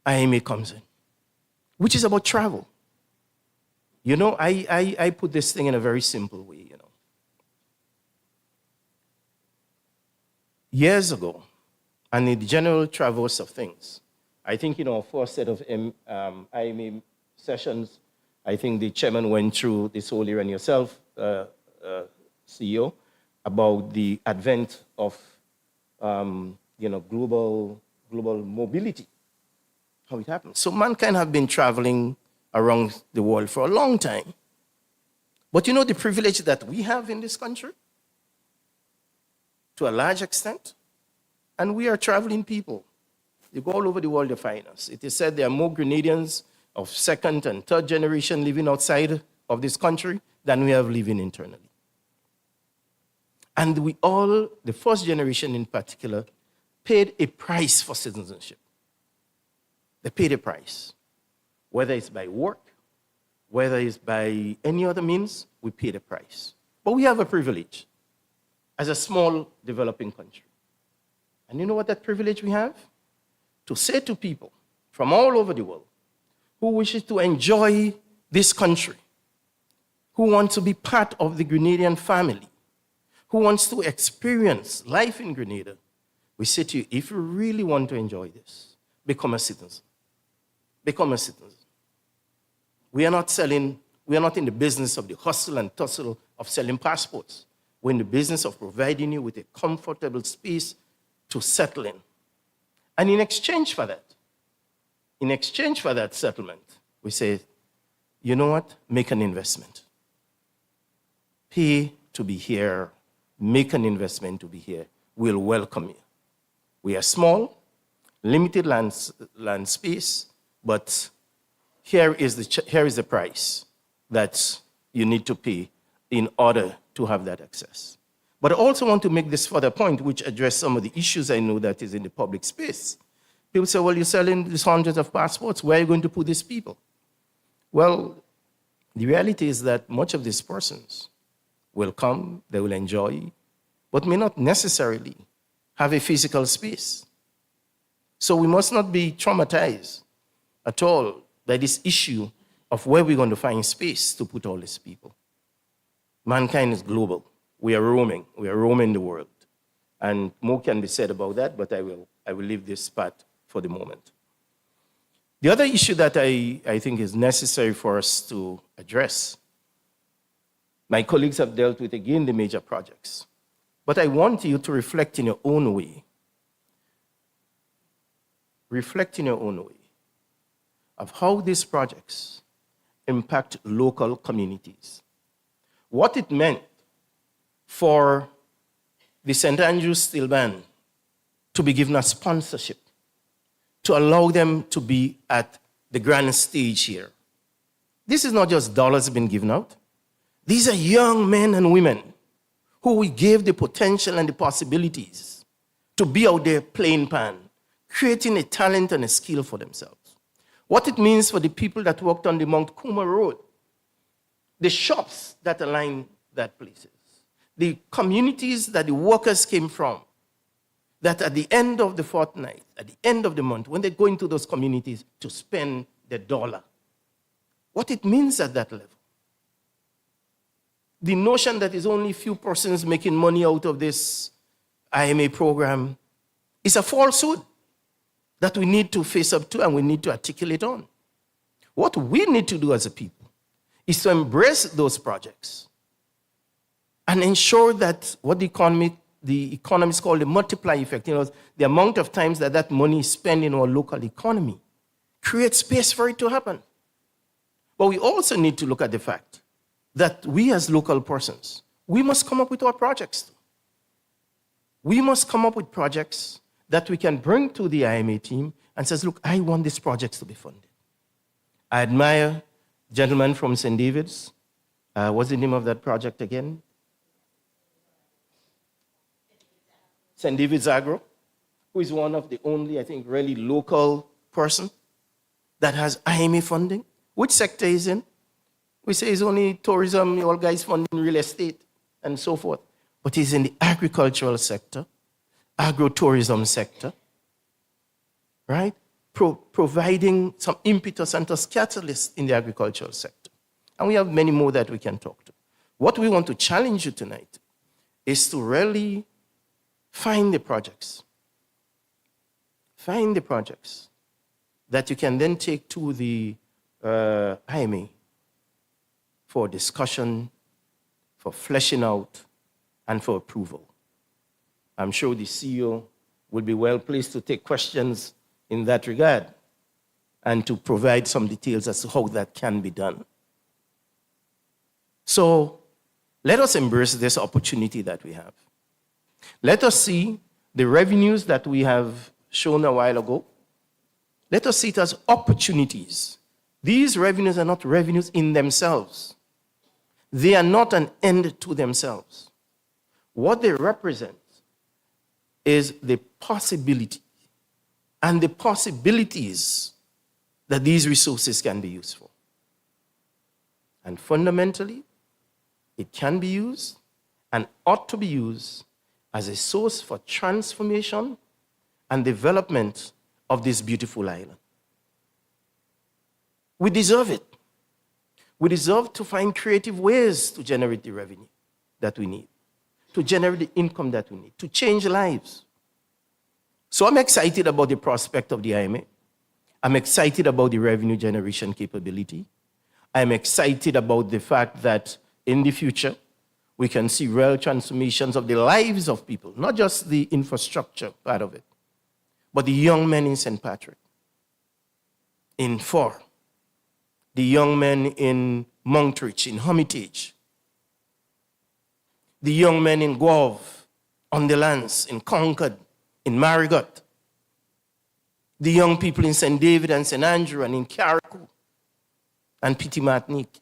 S5: IMA comes in, which is about travel. You know, I put this thing in a very simple way, you know. Years ago, and in the general traverse of things, I think, you know, first set of IMA sessions, I think the chairman went through this whole year, and yourself, CEO, about the advent of, you know, global mobility, how it happens. So mankind have been traveling around the world for a long time. But you know the privilege that we have in this country? To a large extent, and we are traveling people. You go all over the world to find us. It is said there are more Grenadians of second and third generation living outside of this country than we have living internally. And we all, the first generation in particular, paid a price for citizenship. They paid a price. Whether it's by work, whether it's by any other means, we paid a price. But we have a privilege as a small developing country. And you know what that privilege we have? To say to people from all over the world who wishes to enjoy this country, who want to be part of the Grenadian family, who wants to experience life in Grenada, we say to you, if you really want to enjoy this, become a citizen. Become a citizen. We are not in the business of the hustle and tussle of selling passports. We're in the business of providing you with a comfortable space to settle in. And in exchange for that settlement, we say, you know what? Make an investment. Pay to be here. Make an investment to be here. We'll welcome you. We are small, limited land space, but here is the price that you need to pay in order to have that access. But I also want to make this further point, which address some of the issues I know that is in the public space. People say, well, you're selling these hundreds of passports. Where are you going to put these people? Well, the reality is that much of these persons will come, they will enjoy, but may not necessarily have a physical space. So we must not be traumatized at all by this issue of where we're going to find space to put all these people. Mankind is global. We are roaming the world. And more can be said about that, but I will leave this part for the moment. The other issue that I think is necessary for us to address, my colleagues have dealt with, again, the major projects. But I want you to reflect in your own way. Reflect in your own way of how these projects impact local communities. What it meant for the St. Andrew's Steel Band to be given a sponsorship, to allow them to be at the grand stage here. This is not just dollars being given out. These are young men and women who we gave the potential and the possibilities to be out there playing pan, creating a talent and a skill for themselves. What it means for the people that worked on the Mount Kuma Road, the shops that align that places, the communities that the workers came from, that at the end of the fortnight, at the end of the month, when they go into those communities to spend their dollar, what it means at that level. The notion that is only few persons making money out of this IMA program is a falsehood that we need to face up to and we need to articulate on. What we need to do as a people is to embrace those projects and ensure that what the economists call the multiply effect, the amount of times that money is spent in our local economy, creates space for it to happen. But we also need to look at the fact that we as local persons, we must come up with our projects. We must come up with projects that we can bring to the IMA team and says, look, I want these projects to be funded. I admire a gentleman from St. David's. What's the name of that project again? St. David's Agro. who is one of the only, I think, really local person that has IMA funding. Which sector is in? We say it's only tourism, all guys funding real estate and so forth. But he's in the agricultural sector, agro-tourism sector, right? Providing some impetus and catalyst in the agricultural sector. And we have many more that we can talk to. What we want to challenge you tonight is to really find the projects. Find the projects that you can then take to the IMA for discussion, for fleshing out, and for approval. I'm sure the CEO will be well placed to take questions in that regard and to provide some details as to how that can be done. So let us embrace this opportunity that we have. Let us see the revenues that we have shown a while ago. Let us see it as opportunities. These revenues are not revenues in themselves. They are not an end to themselves. What they represent is the possibility and the possibilities that these resources can be used for. And fundamentally, it can be used and ought to be used as a source for transformation and development of this beautiful island. We deserve it. We deserve to find creative ways to generate the revenue that we need, to generate the income that we need, to change lives. So I'm excited about the prospect of the IMA. I'm excited about the revenue generation capability. I'm excited about the fact that in the future, we can see real transformations of the lives of people, not just the infrastructure part of it, but the young men in St. Patrick, in Fore, the young men in Monkridge, in Hermitage, the young men in Guave, on the lands, in Concord, in Marigot, the young people in St. David and St. Andrew and in Carriacou and Petit Martinique.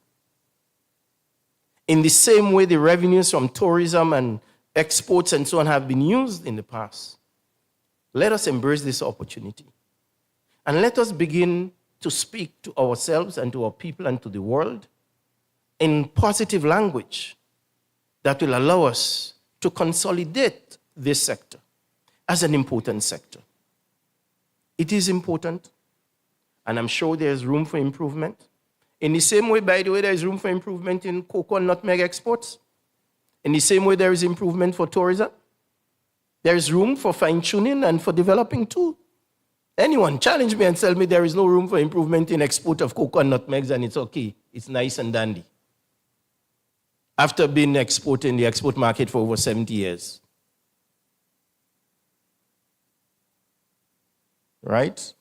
S5: In the same way the revenues from tourism and exports and so on have been used in the past, let us embrace this opportunity. And let us begin to speak to ourselves and to our people and to the world in positive language that will allow us to consolidate this sector as an important sector. It is important, and I'm sure there's room for improvement. In the same way, by the way, there is room for improvement in cocoa and nutmeg exports. In the same way, there is improvement for tourism. There is room for fine-tuning and for developing too. Anyone challenge me and tell me there is no room for improvement in export of cocoa and nutmegs and it's okay, it's nice and dandy. After being exported in the export market for over 70 years. Right?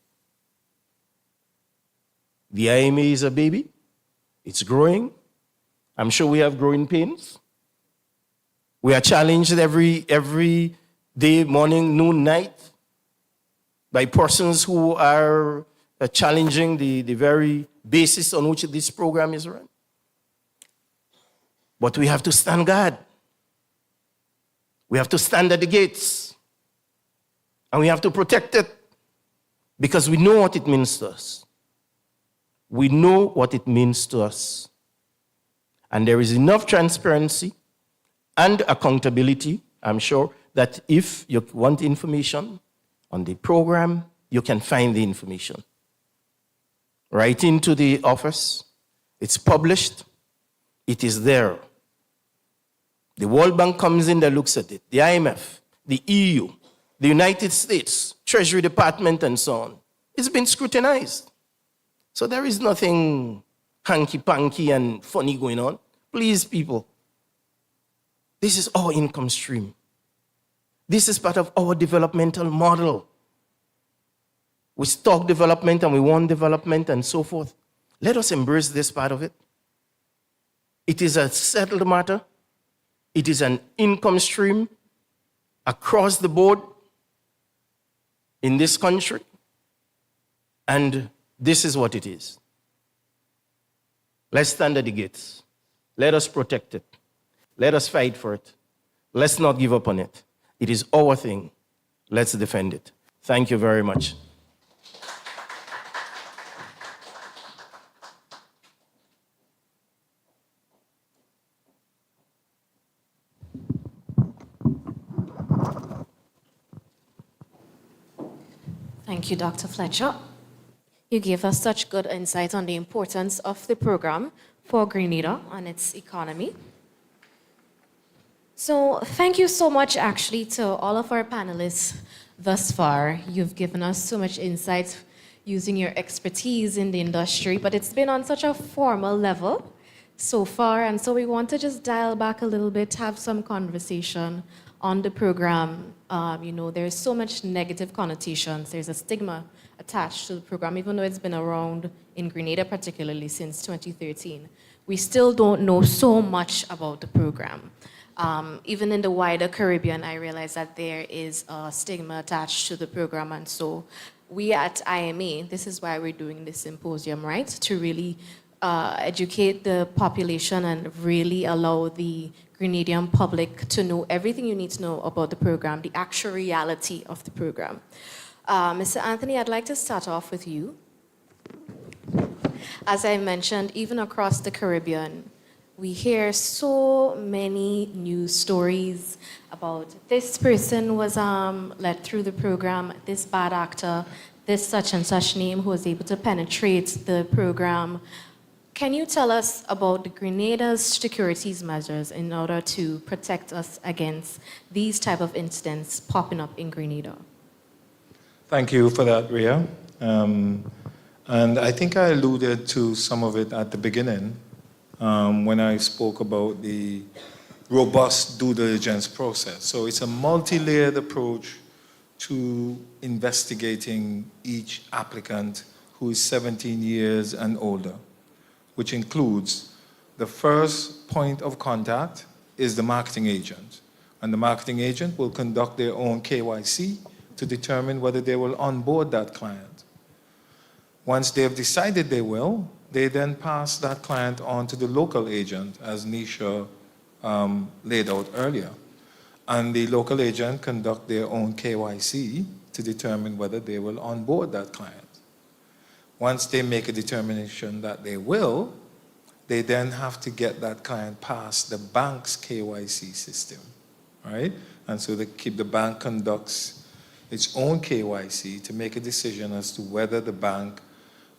S5: The IMA is a baby. It's growing. I'm sure we have growing pains. We are challenged every day, morning, noon, night, by persons who are challenging the very basis on which this program is run. But we have to stand guard. We have to stand at the gates. And we have to protect it because we know what it means to us. We know what it means to us. And there is enough transparency and accountability, I'm sure, that if you want information on the program, you can find the information. Write into the office. It's published. It is there. The World Bank comes in that looks at it. The IMF, the EU, the United States, Treasury Department, and so on. It's been scrutinized. So there is nothing hanky-panky and funny going on. Please, people, this is our income stream. This is part of our developmental model. We talk development and we want development and so forth. Let us embrace this part of it. It is a settled matter. It is an income stream across the board in this country. And this is what it is. Let's stand at the gates. Let us protect it. Let us fight for it. Let's not give up on it. It is our thing. Let's defend it. Thank you very much.
S1: Thank you, Dr. Fletcher. You gave us such good insight on the importance of the program for Grenada and its economy. So thank you so much, actually, to all of our panelists thus far. You've given us so much insight using your expertise in the industry, but it's been on such a formal level so far, and so we want to just dial back a little bit, have some conversation on the program. There's so much negative connotations. There's a stigma attached to the program, even though it's been around in Grenada particularly since 2013. We still don't know so much about the program. Even in the wider Caribbean, I realize that there is a stigma attached to the program, and so we at IMA, this is why we're doing this symposium, right? To really educate the population and really allow the Grenadian public to know everything you need to know about the program, the actual reality of the program. Mr. Anthony, I'd like to start off with you. As I mentioned, even across the Caribbean, we hear so many news stories about this person was led through the program, this bad actor, this such and such name who was able to penetrate the program. Can you tell us about the Grenada's securities measures in order to protect us against these type of incidents popping up in Grenada?
S3: Thank you for that, Ria. And I think I alluded to some of it at the beginning when I spoke about the robust due diligence process. So it's a multi-layered approach to investigating each applicant who is 17 years and older, which includes the first point of contact is the marketing agent. And the marketing agent will conduct their own KYC to determine whether they will onboard that client. Once they have decided they will, they then pass that client on to the local agent, as Nisha laid out earlier. And the local agent conduct their own KYC to determine whether they will onboard that client. Once they make a determination that they will, they then have to get that client past the bank's KYC system, right? And so the bank conducts its own KYC to make a decision as to whether the bank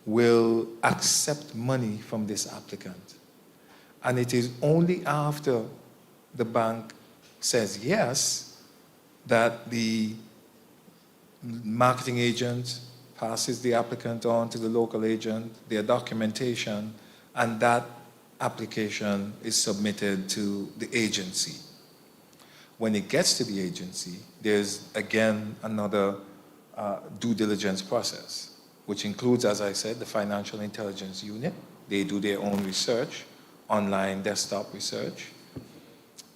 S3: will accept money from this applicant. And it is only after the bank says yes that the marketing agent passes the applicant on to the local agent, their documentation, and that application is submitted to the agency. When it gets to the agency, there's again another due diligence process, which includes, as I said, the Financial Intelligence Unit. They do their own research, online desktop research.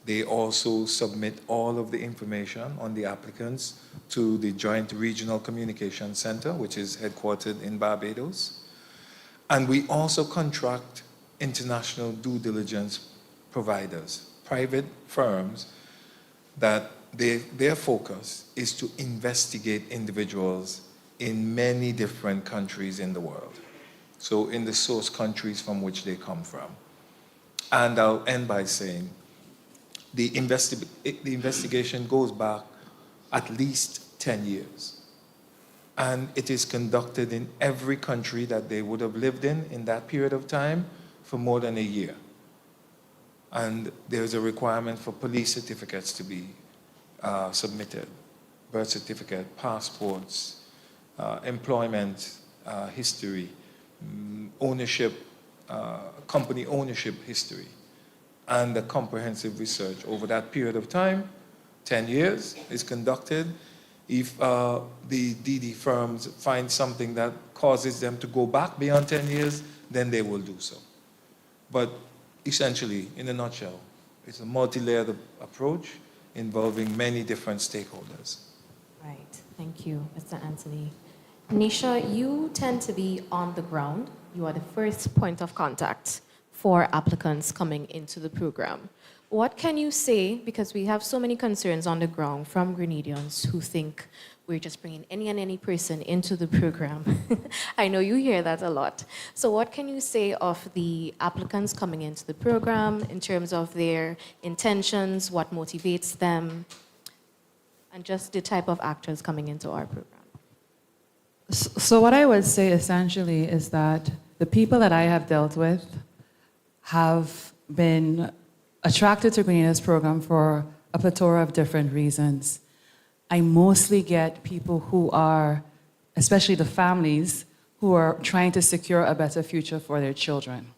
S3: They also submit all of the information on the applicants to the Joint Regional Communication Center, which is headquartered in Barbados. And we also contract international due diligence providers, private firms that their focus is to investigate individuals in many different countries in the world. So in the source countries from which they come from. And I'll end by saying the investigation goes back at least 10 years. And it is conducted in every country that they would have lived in that period of time for more than a year. And there's a requirement for police certificates to be submitted, birth certificate, passports, employment history, ownership, company ownership history, and a comprehensive research over that period of time, 10 years, is conducted. If the DD firms find something that causes them to go back beyond 10 years, then they will do so. But essentially, in a nutshell, it's a multi-layered approach involving many different stakeholders.
S1: Right. Thank you, Mr. Anthony. Nisha, you tend to be on the ground. You are the first point of contact for applicants coming into the program. What can you say, because we have so many concerns on the ground from Grenadians who think we're just bringing any and any person into the program. I know you hear that a lot. So what can you say of the applicants coming into the program in terms of their intentions, what motivates them, and just the type of actors coming into our program?
S4: So what I would say essentially is that the people that I have dealt with have been attracted to Grenada's program for a plethora of different reasons. I mostly get people who are, especially the families, who are trying to secure a better future for their children.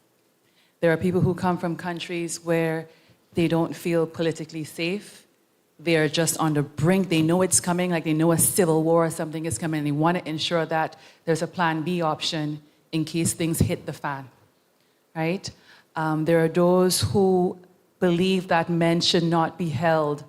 S4: There are people who come from countries where they don't feel politically safe. They are just on the brink. They know it's coming, like they know a civil war or something is coming. They want to ensure that there's a plan B option in case things hit the fan, right? There are those who believe that men should not be held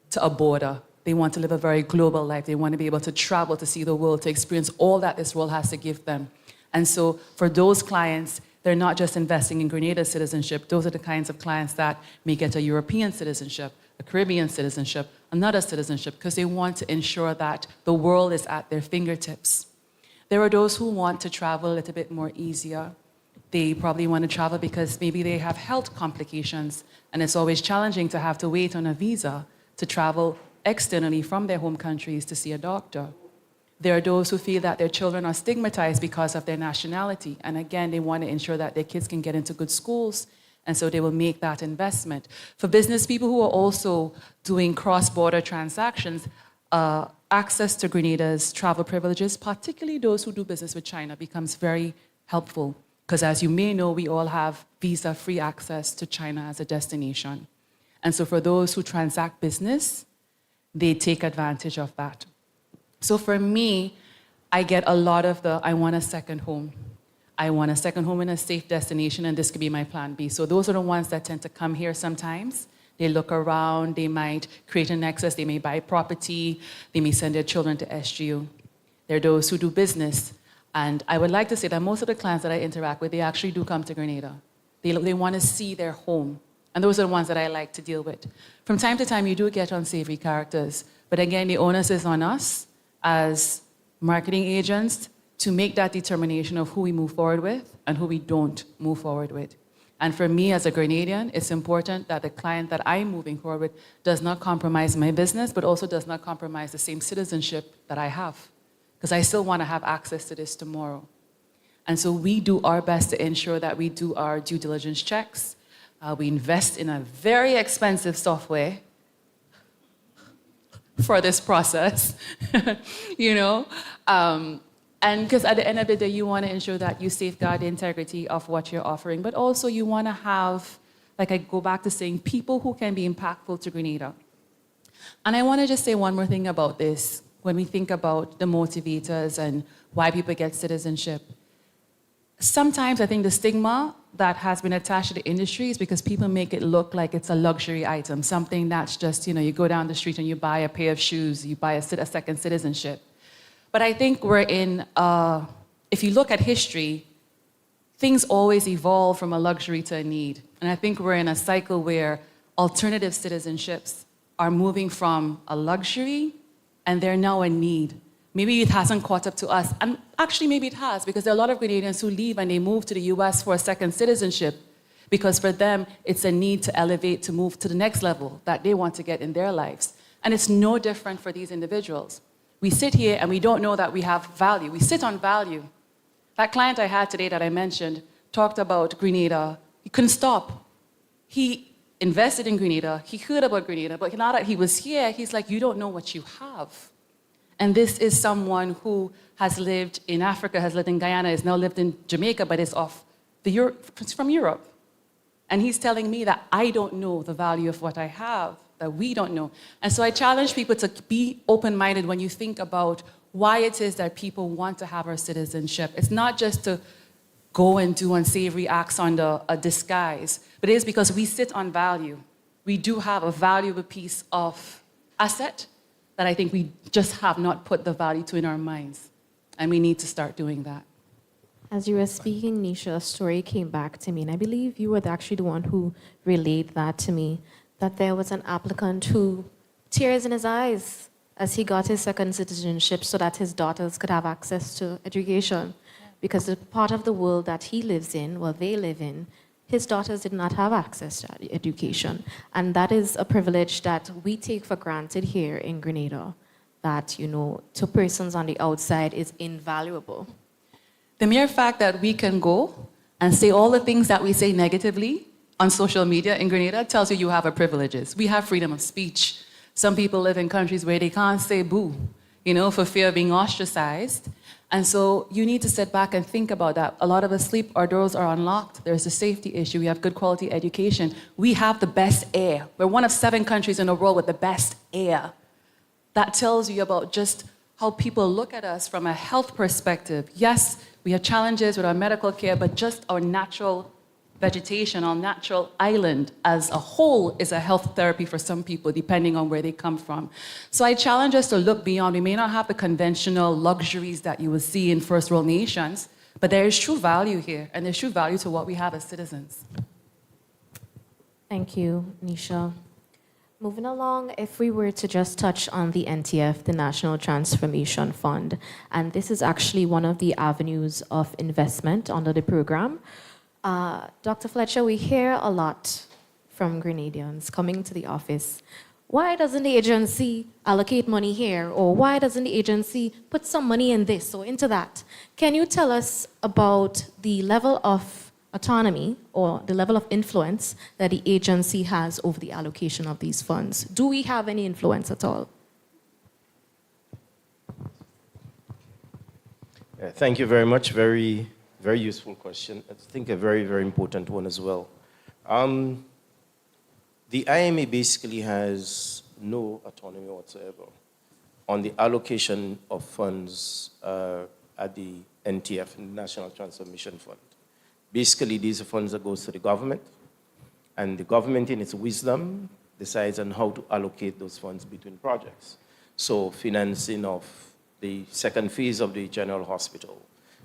S4: to a border. They want to live a very global life. They want to be able to travel, to see the world, to experience all that this world has to give them. And so for those clients, they're not just investing in Grenada citizenship. Those are the kinds of clients that may get a European citizenship, a Caribbean citizenship, another citizenship, because they want to ensure that the world is at their fingertips. There are those who want to travel a little bit more easier. They probably want to travel because maybe they have health complications, and it's always challenging to have to wait on a visa to travel externally from their home countries to see a doctor. There are those who feel that their children are stigmatized because of their nationality, and again, they want to ensure that their kids can get into good schools, and so they will make that investment. For business people who are also doing cross-border transactions, access to Grenada's travel privileges, particularly those who do business with China, becomes very helpful, because as you may know, we all have visa-free access to China as a destination. And so for those who transact business, they take advantage of that. So for me, I get a lot of I want a second home. I want a second home in a safe destination, and this could be my plan B. So those are the ones that tend to come here sometimes. They look around, they might create a nexus, they may buy property, they may send their children to SGU. There are those who do business. And I would like to say that most of the clients that I interact with, they actually do come to Grenada. They want to see their home. And those are the ones that I like to deal with. From time to time, you do get unsavory characters. But again, the onus is on us as marketing agents to make that determination of who we move forward with and who we don't move forward with. And for me as a Grenadian, it's important that the client that I'm moving forward with does not compromise my business, but also does not compromise the same citizenship that I have. Because I still want to have access to this tomorrow. And so we do our best to ensure that we do our due diligence checks. We invest in a very expensive software for this process, you know? And because at the end of the day, you want to ensure that you safeguard the integrity of what you're offering, but also you want to have, like I go back to saying, people who can be impactful to Grenada. And I want to just say one more thing about this. When we think about the motivators and why people get citizenship, sometimes I think the stigma that has been attached to the industry is because people make it look like it's a luxury item, something that's just, you know, you go down the street and you buy a pair of shoes, you buy a second citizenship. But I think we're in, if you look at history, things always evolve from a luxury to a need. And I think we're in a cycle where alternative citizenships are moving from a luxury and they're now a need. Maybe it hasn't caught up to us. And actually, maybe it has, because there are a lot of Grenadians who leave and they move to the US for a second citizenship, because for them, it's a need to elevate, to move to the next level that they want to get in their lives. And it's no different for these individuals. We sit here and we don't know that we have value. We sit on value. That client I had today that I mentioned talked about Grenada. He couldn't stop. He invested in Grenada. He heard about Grenada, but now that he was here, he's like, you don't know what you have. And this is someone who has lived in Africa, has lived in Guyana, has now lived in Jamaica, but is from Europe. And he's telling me that I don't know the value of what I have, that we don't know. And so I challenge people to be open-minded when you think about why it is that people want to have our citizenship. It's not just to go and do unsavory acts under a disguise, but it is because we sit on value. We do have a valuable piece of asset that I think we just have not put the value to in our minds. And we need to start doing that.
S1: As you were speaking, Nisha, a story came back to me, and I believe you were actually the one who relayed that to me. that there was an applicant who tears in his eyes as he got his second citizenship so that his daughters could have access to education. Because the part of the world that he lives in, well, they live in, his daughters did not have access to education. And that is a privilege that we take for granted here in Grenada, that, to persons on the outside is invaluable.
S4: The mere fact that we can go and say all the things that we say negatively on social media in Grenada tells you have our privileges. We have freedom of speech. Some people live in countries where they can't say boo, for fear of being ostracized. And so you need to sit back and think about that. A lot of us sleep, our doors are unlocked. There's a safety issue. We have good quality education. We have the best air. We're one of 7 countries in the world with the best air. That tells you about just how people look at us from a health perspective. Yes, we have challenges with our medical care, but just our natural vegetation, our natural island as a whole is a health therapy for some people, depending on where they come from. So I challenge us to look beyond. We may not have the conventional luxuries that you will see in first world nations, but there is true value here, and there's true value to what we have as citizens.
S1: Thank you, Nisha. Moving along, if we were to just touch on the NTF, the National Transformation Fund, and this is actually one of the avenues of investment under the program. Dr. Fletcher, we hear a lot from Grenadians coming to the office. Why doesn't the agency allocate money here? Or why doesn't the agency put some money in this or into that? Can you tell us about the level of autonomy or the level of influence that the agency has over the allocation of these funds? Do we have any influence at all?
S5: Thank you very much. Very useful question. I think a very, very important one as well. The IMA basically has no autonomy whatsoever on the allocation of funds at the NTF, National Transformation Fund. Basically, these are funds that goes to the government, and the government in its wisdom decides on how to allocate those funds between projects. So financing of the second phase of the general hospital,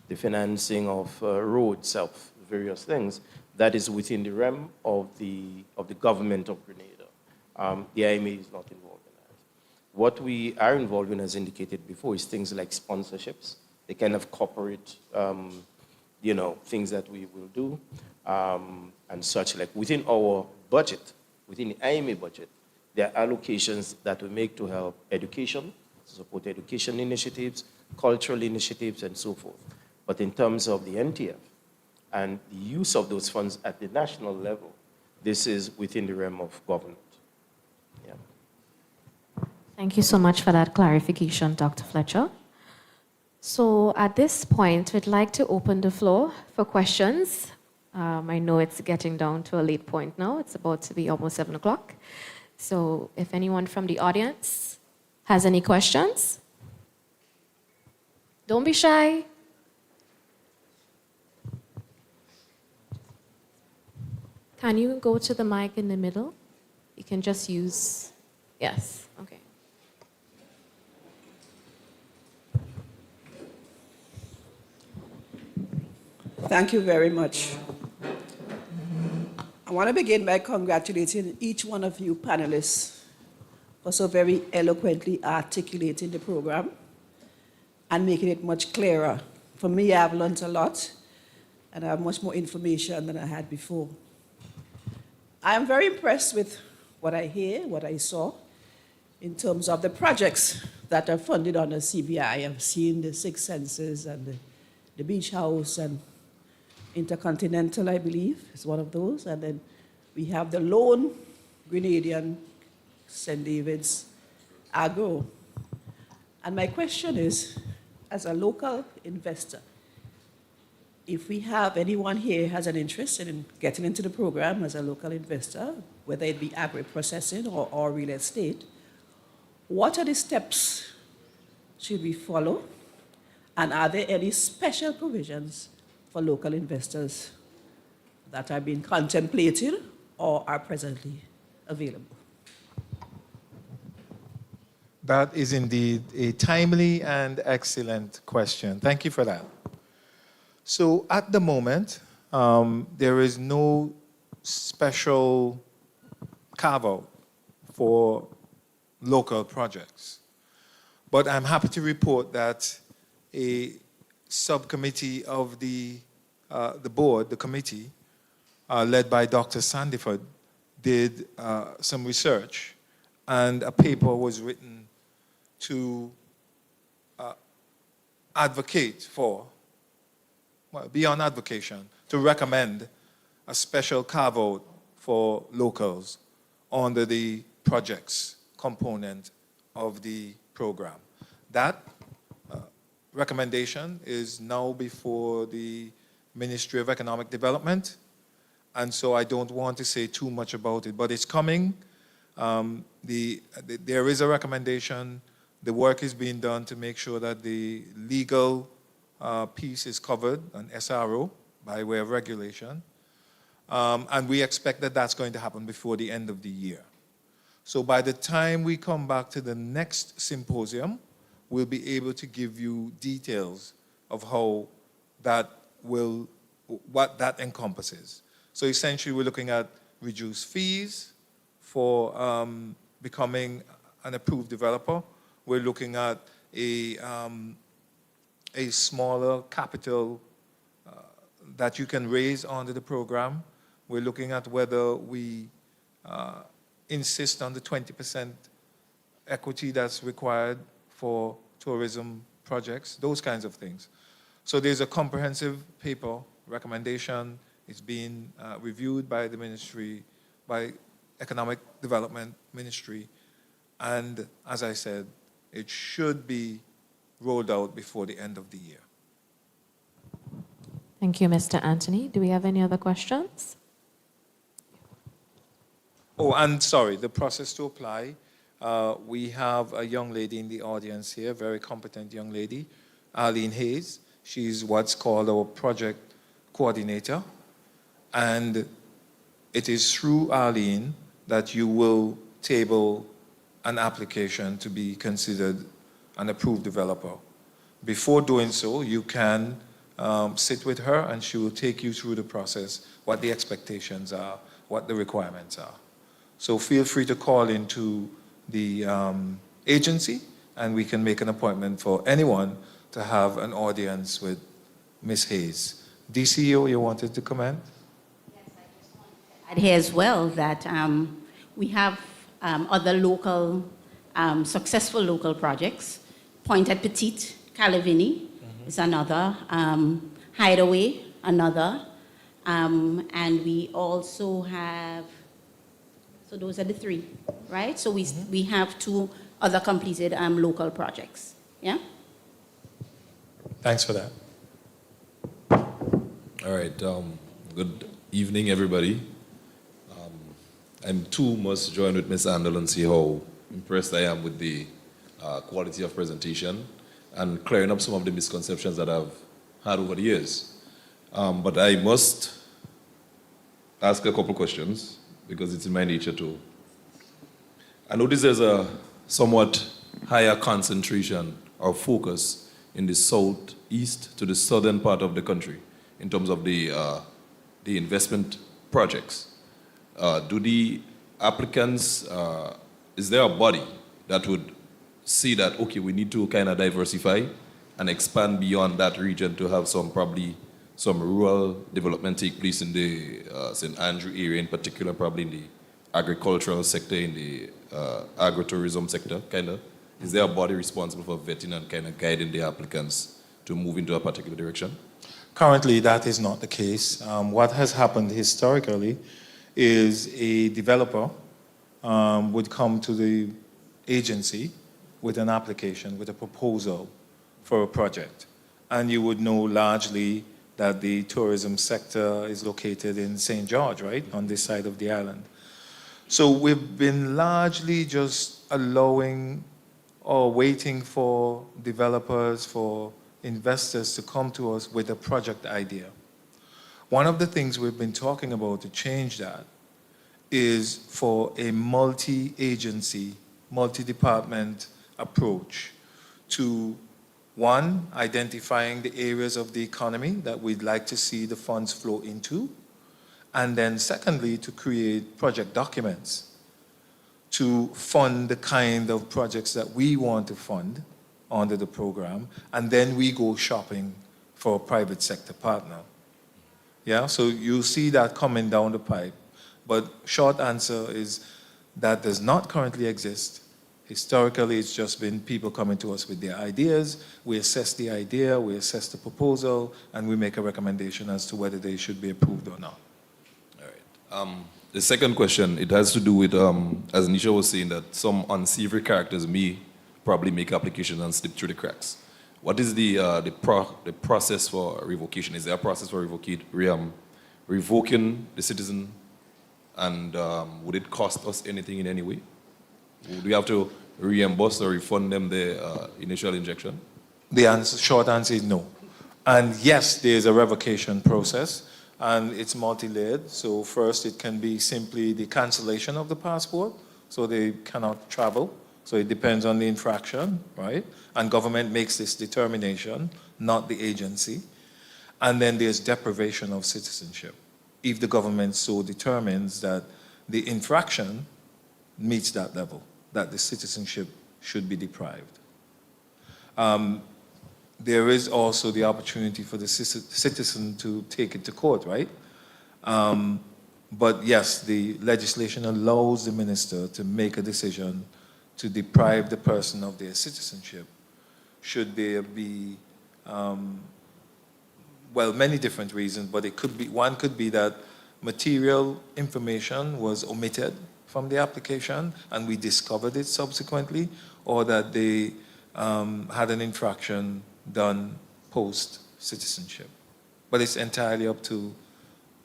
S5: the financing of roads, of various things, that is within the realm of the government of Grenada. The IMA is not involved in that. What we are involved in, as indicated before, is things like sponsorships, the kind of corporate, things that we will do, and such. Like within our budget, within the IMA budget, there are allocations that we make to help education, to support education initiatives, cultural initiatives, and so forth. But in terms of the NTF and the use of those funds at the national level, this is within the realm of government. Yeah.
S1: Thank you so much for that clarification, Dr. Fletcher. So at this point, we'd like to open the floor for questions. I know it's getting down to a late point now. It's about to be almost 7 o'clock. So if anyone from the audience has any questions, don't be shy. Can you go to the mic in the middle? You can just use, yes, okay.
S6: Thank you very much. I want to begin by congratulating each one of you panelists for so very eloquently articulating the program and making it much clearer. For me, I've learned a lot, and I have much more information than I had before. I am very impressed with what I hear, what I saw, in terms of the projects that are funded under CBI. I've seen the 6 Senses and the Beach House and Intercontinental, I believe, is one of those. And then we have the lone Grenadian St. David's Agro. And my question is, as a local investor, if we have anyone here has an interest in getting into the program as a local investor, whether it be agri-processing or real estate, what are the steps should we follow? And are there any special provisions for local investors that are being contemplated or are presently available?
S3: That is indeed a timely and excellent question. Thank you for that. So at the moment, there is no special carve-out for local projects. But I'm happy to report that a subcommittee of the board, the committee, led by Dr. Sandiford, did some research, and a paper was written to advocate for, well, beyond advocation, to recommend a special carve-out for locals under the projects component of the program. That recommendation is now before the Ministry of Economic Development, and so I don't want to say too much about it, but it's coming. There is a recommendation. The work is being done to make sure that the legal piece is covered, an SRO, by way of regulation. And we expect that that's going to happen before the end of the year. So by the time we come back to the next symposium, we'll be able to give you details of how that will, what that encompasses. So essentially, we're looking at reduced fees for becoming an approved developer. We're looking at a smaller capital that you can raise under the program. We're looking at whether we insist on the 20% equity that's required for tourism projects, those kinds of things. So there's a comprehensive paper recommendation. It's being reviewed by the ministry, by Economic Development Ministry, and as I said, it should be rolled out before the end of the year.
S1: Thank you, Mr. Anthony. Do we have any other questions?
S3: Oh, and sorry, the process to apply. We have a young lady in the audience here, a very competent young lady, Arlene Hayes. She's what's called our project coordinator. And it is through Arlene that you will table an application to be considered an approved developer. Before doing so, you can sit with her and she will take you through the process, what the expectations are, what the requirements are. So feel free to call into the agency and we can make an appointment for anyone to have an audience with Ms. Hayes. DCO, you wanted to comment?
S2: Yes, I just want to add here as well that we have other local, successful local projects. Pointe à Petite, Calavini is another, Hideaway, another, and we also have, so those are the three, right? So we have 2 other completed local projects, yeah?
S3: Thanks for that.
S7: All right. Good evening, everybody. I'm too must join with Ms. Andel and see how impressed I am with the quality of presentation and clearing up some of the misconceptions that I've had over the years. But I must ask a couple questions because it's in my nature to. I notice there's a somewhat higher concentration or focus in the southeast to the southern part of the country in terms of the investment projects. Do the applicants, is there a body that would see that, okay, we need to kind of diversify and expand beyond that region to have probably some rural development take place in the St. Andrew area in particular, probably in the agricultural sector, in the agritourism sector, kind of? Is there a body responsible for vetting and kind of guiding the applicants to move into a particular direction?
S3: Currently, that is not the case. What has happened historically is a developer would come to the agency with an application, with a proposal for a project. And you would know largely that the tourism sector is located in St. George, right, on this side of the island. So we've been largely just allowing or waiting for developers, for investors to come to us with a project idea. One of the things we've been talking about to change that is for a multi-agency, multi-department approach to, one, identifying the areas of the economy that we'd like to see the funds flow into, and then secondly, to create project documents to fund the kind of projects that we want to fund under the program, and then we go shopping for a private sector partner. Yeah, so you'll see that coming down the pipe. But short answer is that does not currently exist. Historically, it's just been people coming to us with their ideas. We assess the idea, we assess the proposal, and we make a recommendation as to whether they should be approved or not.
S7: All right. The second question, it has to do with, as Nisha was saying, that some unsavory characters may probably make applications and slip through the cracks. What is the process for revocation? Is there a process for revoking the citizen, and would it cost us anything in any way? Would we have to reimburse or refund them the initial injection?
S3: The short answer is no. And yes, there's a revocation process, and it's multi-layered. So first, it can be simply the cancellation of the passport, so they cannot travel. So it depends on the infraction, right? And government makes this determination, not the agency. And then there's deprivation of citizenship, if the government so determines that the infraction meets that level, that the citizenship should be deprived. There is also the opportunity for the citizen to take it to court, right? But yes, the legislation allows the minister to make a decision to deprive the person of their citizenship should there be, well, many different reasons, but it could be, one could be that material information was omitted from the application and we discovered it subsequently, or that they had an infraction done post-citizenship. But it's entirely up to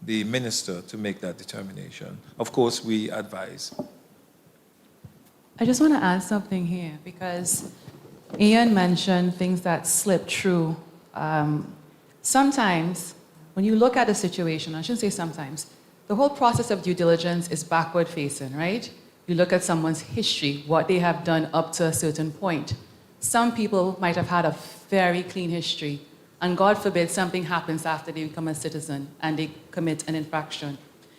S3: the minister to make that determination. Of course, we advise.
S4: I just want to add something here because Ian mentioned things that slip through. Sometimes, when you look at a situation, I shouldn't say sometimes, the whole process of due diligence is backward facing, right? You look at someone's history, what they have done up to a certain point. Some people might have had a very clean history, and God forbid something happens after they become a citizen and they commit an infraction.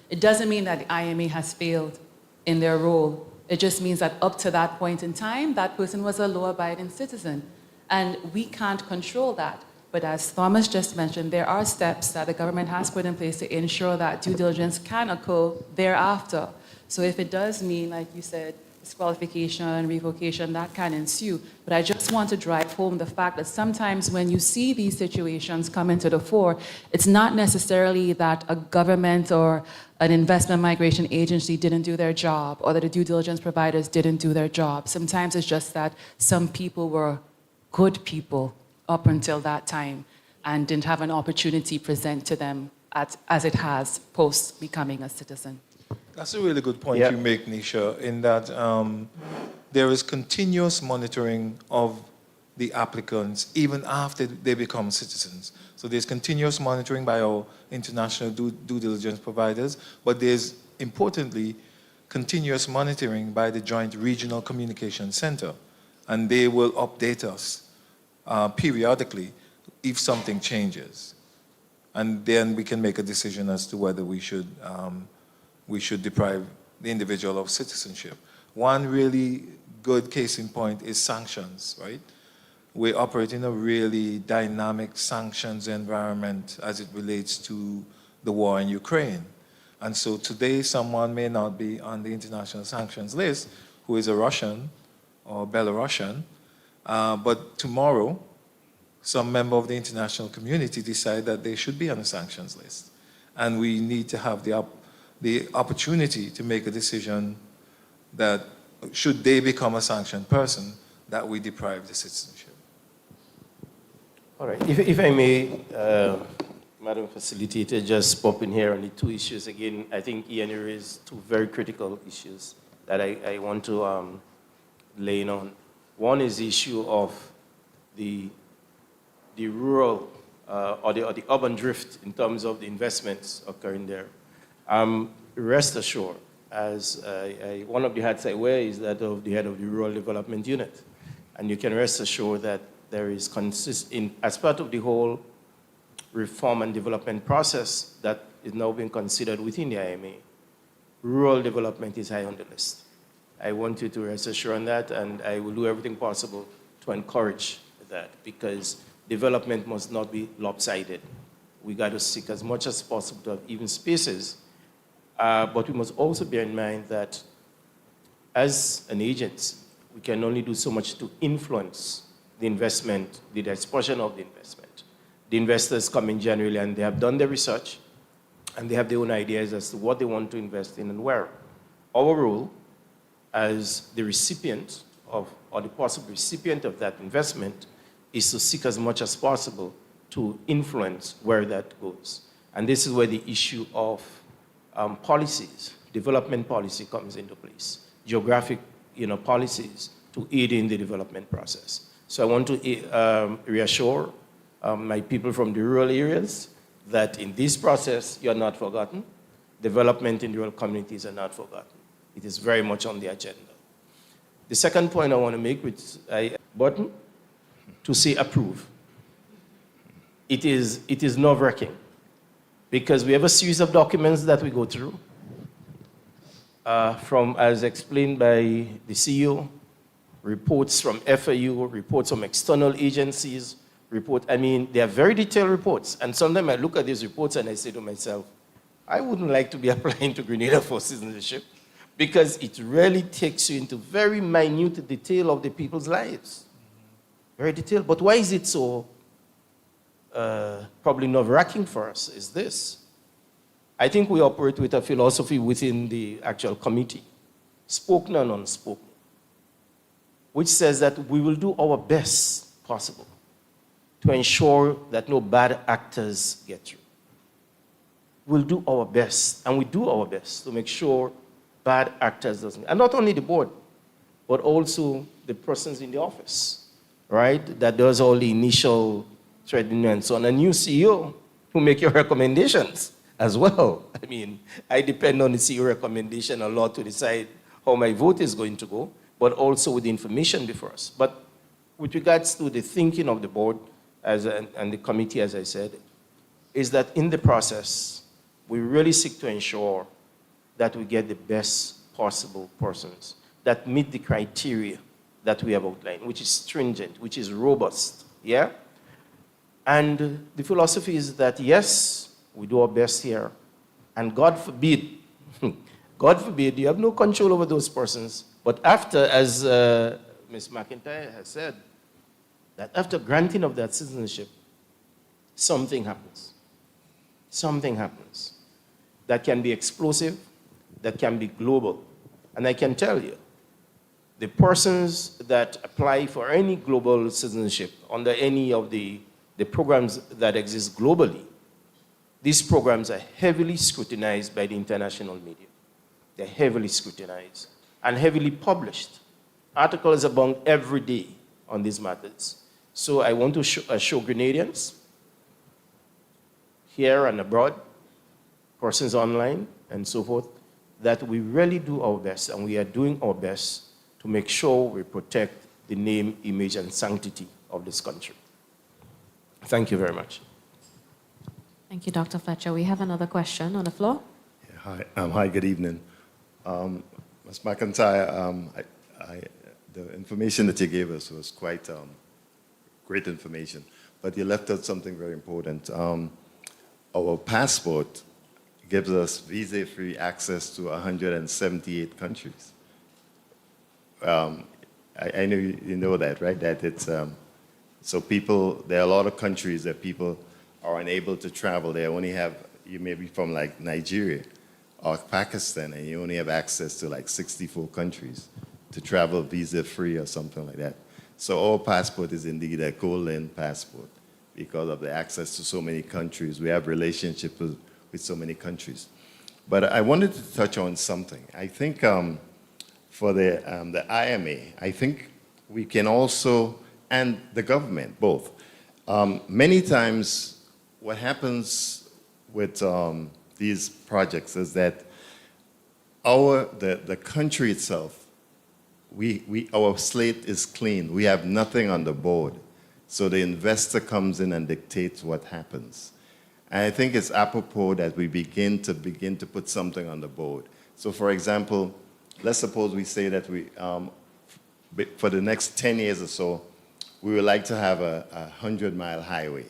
S4: It doesn't mean that the IMA has failed in their role. It just means that up to that point in time, that person was a law-abiding citizen. And we can't control that. But as Thomas just mentioned, there are steps that the government has put in place to ensure that due diligence can occur thereafter. So if it does mean, like you said, disqualification, revocation, that can ensue. But I just want to drive home the fact that sometimes when you see these situations come into the fore, it's not necessarily that a government or an investment migration agency didn't do their job or that the due diligence providers didn't do their job. Sometimes it's just that some people were good people up until that time and didn't have an opportunity present to them as it has post becoming a citizen.
S3: That's a really good point
S5: Yeah.
S3: you make, Nisha, in that there is continuous monitoring of the applicants even after they become citizens. So there's continuous monitoring by our international due diligence providers, but there's, importantly, continuous monitoring by the Joint Regional Communication Center, and they will update us periodically if something changes. And then we can make a decision as to whether we should deprive the individual of citizenship. One really good case in point is sanctions, right? We operate in a really dynamic sanctions environment as it relates to the war in Ukraine. And so today someone may not be on the international sanctions list who is a Russian or Belarusian, but tomorrow some member of the international community decide that they should be on the sanctions list. And we need to have the opportunity to make a decision that should they become a sanctioned person, that we deprive the citizenship.
S5: All right. If I may, Madam Facilitator, just pop in here on the two issues again. I think Ian raised two very critical issues that I want to lay in on. One is the issue of the rural or the urban drift in terms of the investments occurring there. Rest assured, as one of the hats I wear is that of the head of the Rural Development Unit. And you can rest assured that there is as part of the whole reform and development process that is now being considered within the IMA, rural development is high on the list. I want you to rest assured on that, and I will do everything possible to encourage that, because development must not be lopsided. We got to seek as much as possible to have even spaces, but we must also bear in mind that as an agent, we can only do so much to influence the investment, the dispersion of the investment. The investors come in generally and they have done their research and they have their own ideas as to what they want to invest in and where. Our role as the recipient of, or the possible recipient of that investment, is to seek as much as possible to influence where that goes. And this is where the issue of policies, development policy comes into place. Geographic policies to aid in the development process. So I want to reassure my people from the rural areas that in this process, you're not forgotten. Development in rural communities are not forgotten. It is very much on the agenda. The second point I want to make, which I button, to say approve. It is nerve-wracking because we have a series of documents that we go through from, as explained by the CEO, reports from FAU, reports from external agencies, they are very detailed reports. And sometimes I look at these reports and I say to myself, I wouldn't like to be applying to Grenada for citizenship because it really takes you into very minute detail of the people's lives. Very detailed. But why is it so probably nerve-wracking for us is this. I think we operate with a philosophy within the actual committee, spoken and unspoken, which says that we will do our best possible to ensure that no bad actors get through. We'll do our best, and we do our best to make sure bad actors doesn't, and not only the board, but also the persons in the office, right? That does all the initial threading and so on. A new CEO who make your recommendations as well. I depend on the CEO recommendation a lot to decide how my vote is going to go, but also with the information before us. But with regards to the thinking of the board and the committee, as I said, is that in the process, we really seek to ensure that we get the best possible persons that meet the criteria that we have outlined, which is stringent, which is robust, yeah? And the philosophy is that, yes, we do our best here, and God forbid, God forbid, you have no control over those persons, but after, as Ms. McIntyre has said, that after granting of that citizenship, something happens. Something happens that can be explosive, that can be global. And I can tell you, the persons that apply for any global citizenship under any of the programs that exist globally, these programs are heavily scrutinized by the international media. They're heavily scrutinized and heavily published. Articles abound every day on these matters. So I want to assure Grenadians here and abroad, persons online and so forth, that we really do our best, and we are doing our best to make sure we protect the name, image, and sanctity of this country. Thank you very much.
S1: Thank you, Dr. Fletcher. We have another question on the floor.
S8: Yeah, hi, good evening. Ms. McIntyre, the information that you gave us was quite great information, but you left out something very important. Our passport gives us visa-free access to 178 countries. I know you know that, right? That it's, so people, there are a lot of countries that people are unable to travel. They only have, you may be from like Nigeria or Pakistan, and you only have access to like 64 countries to travel visa-free or something like that. So our passport is indeed a golden passport because of the access to so many countries. We have relationships with so many countries. But I wanted to touch on something. I think for the IMA, I think we can also, and the government, both, many times what happens with these projects is that the country itself, our slate is clean. We have nothing on the board. So the investor comes in and dictates what happens. And I think it's apropos that we begin to put something on the board. So for example, let's suppose we say that for the next 10 years or so, we would like to have a 100-mile highway.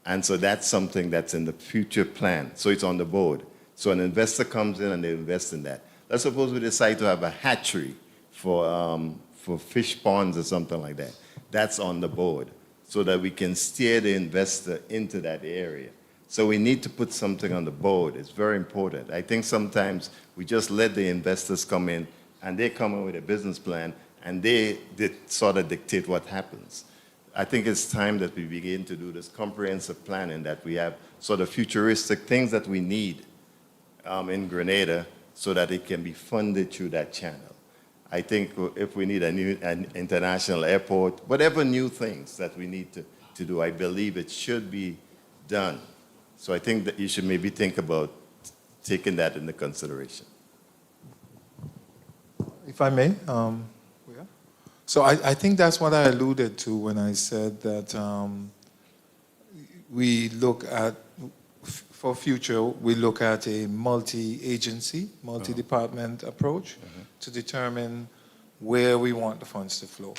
S8: And so that's something that's in the future plan. So it's on the board. So an investor comes in and they invest in that. Let's suppose we decide to have a hatchery for fish ponds or something like that. That's on the board so that we can steer the investor into that area. So we need to put something on the board. It's very important. I think sometimes we just let the investors come in and they come in with a business plan and they sort of dictate what happens. I think it's time that we begin to do this comprehensive planning, that we have sort of futuristic things that we need in Grenada so that it can be funded through that channel. I think if we need an international airport, whatever new things that we need to do, I believe it should be done. So I think that you should maybe think about taking that into consideration.
S3: If I may, so I think that's what I alluded to when I said that we look at, for future, we look at a multi-agency, multi-department approach to determine where we want the funds to flow,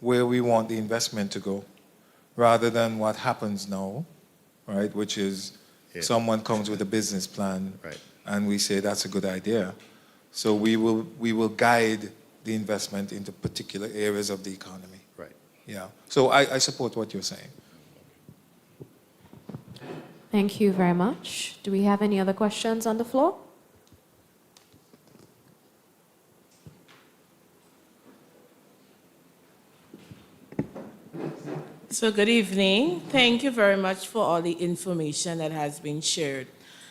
S3: where we want the investment to go, rather than what happens now, right, which is someone comes with a business plan and we say that's a good idea. So we will guide the investment into particular areas of the economy.
S8: Right.
S3: Yeah. So I support what you're saying.
S1: Thank you very much. Do we have any other questions on the floor?
S9: So good evening. Thank you very much for all the information that has been shared.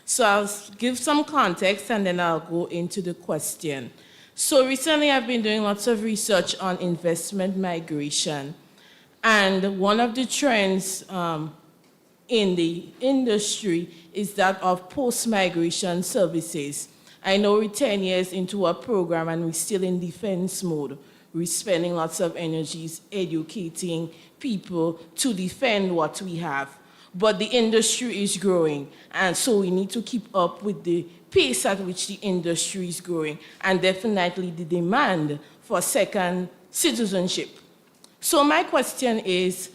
S9: So I'll give some context and then I'll go into the question. So recently I've been doing lots of research on investment migration. And one of the trends in the industry is that of post-migration services. I know we're 10 years into our program and we're still in defense mode. We're spending lots of energies educating people to defend what we have. But the industry is growing, and so we need to keep up with the pace at which the industry is growing, and definitely the demand for second citizenship. So my question is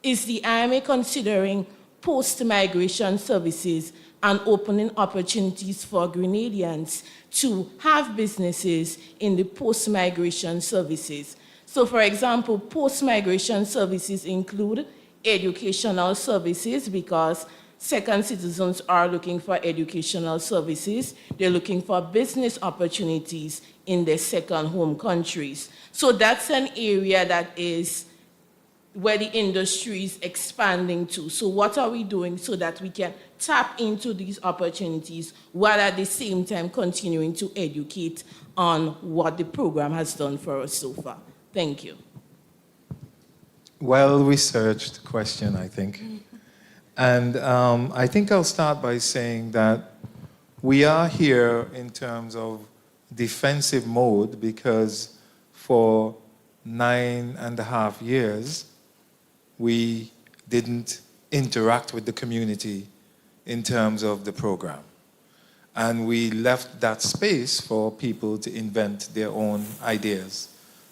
S9: the IMA considering post-migration services and opening opportunities for Grenadians to have businesses in the post-migration services? So for example, post-migration services include educational services, because second citizens are looking for educational services. They're looking for business opportunities in their second home countries. So that's an area that is where the industry is expanding to. So what are we doing so that we can tap into these opportunities while at the same time continuing to educate on what the program has done for us so far? Thank you.
S3: Well-researched question, I think. And I think I'll start by saying that we are here in terms of defensive mode because for 9.5 years, we didn't interact with the community in terms of the program. And we left that space for people to invent their own ideas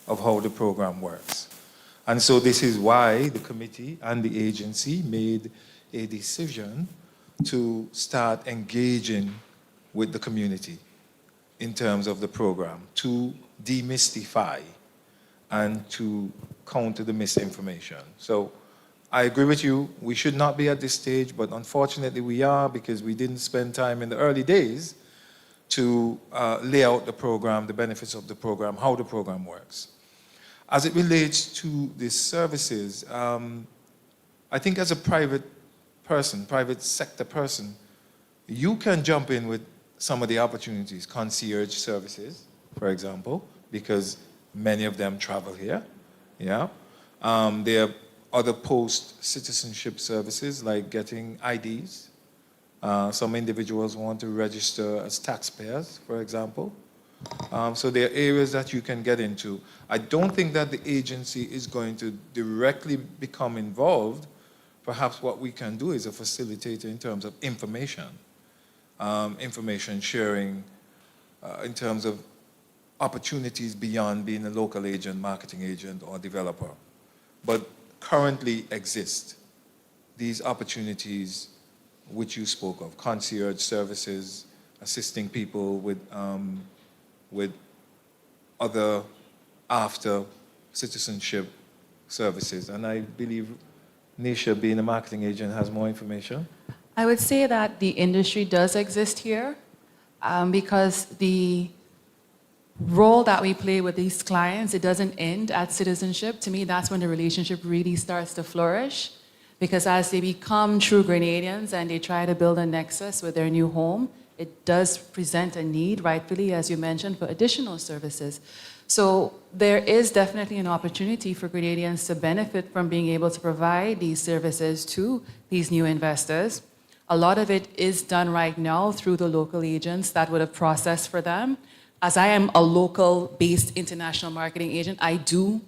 S3: of how the program works. And so this is why the committee and the agency made a decision to start engaging with the community in terms of the program, to demystify and to counter the misinformation. So I agree with you, we should not be at this stage, but unfortunately we are, because we didn't spend time in the early days to lay out the program, the benefits of the program, how the program works. As it relates to the services, I think as a private person, private sector person, you can jump in with some of the opportunities, concierge services, for example, because many of them travel here. Yeah. There are other post-citizenship services like getting IDs. Some individuals want to register as taxpayers, for example. So there are areas that you can get into. I don't think that the agency is going to directly become involved. Perhaps what we can do is a facilitator in terms of information, information sharing, in terms of opportunities beyond being a local agent, marketing agent, or developer, but currently exist. These opportunities which you spoke of, concierge services, assisting people with other after citizenship services. And I believe Nisha, being a marketing agent, has more information.
S4: I would say that the industry does exist here because the role that we play with these clients, it doesn't end at citizenship. To me, that's when the relationship really starts to flourish, because as they become true Grenadians and they try to build a nexus with their new home, it does present a need, rightfully, as you mentioned, for additional services. So there is definitely an opportunity for Grenadians to benefit from being able to provide these services to these new investors. A lot of it is done right now through the local agents that would have processed for them. As I am a local-based international marketing agent, I do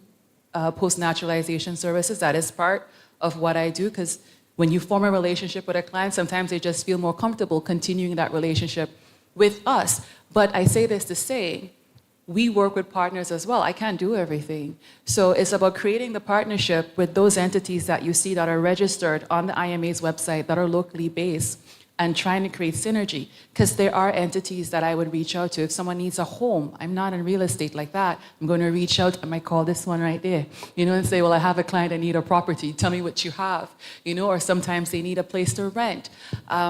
S4: post-naturalization services. That is part of what I do, because when you form a relationship with a client, sometimes they just feel more comfortable continuing that relationship with us. But I say this to say, we work with partners as well. I can't do everything. So it's about creating the partnership with those entities that you see that are registered on the IMA's website that are locally based, and trying to create synergy. Because there are entities that I would reach out to. If someone needs a home, I'm not in real estate like that. I'm going to reach out, I might call this one right there, and say, well, I have a client that need a property. Tell me what you have, or sometimes they need a place to rent.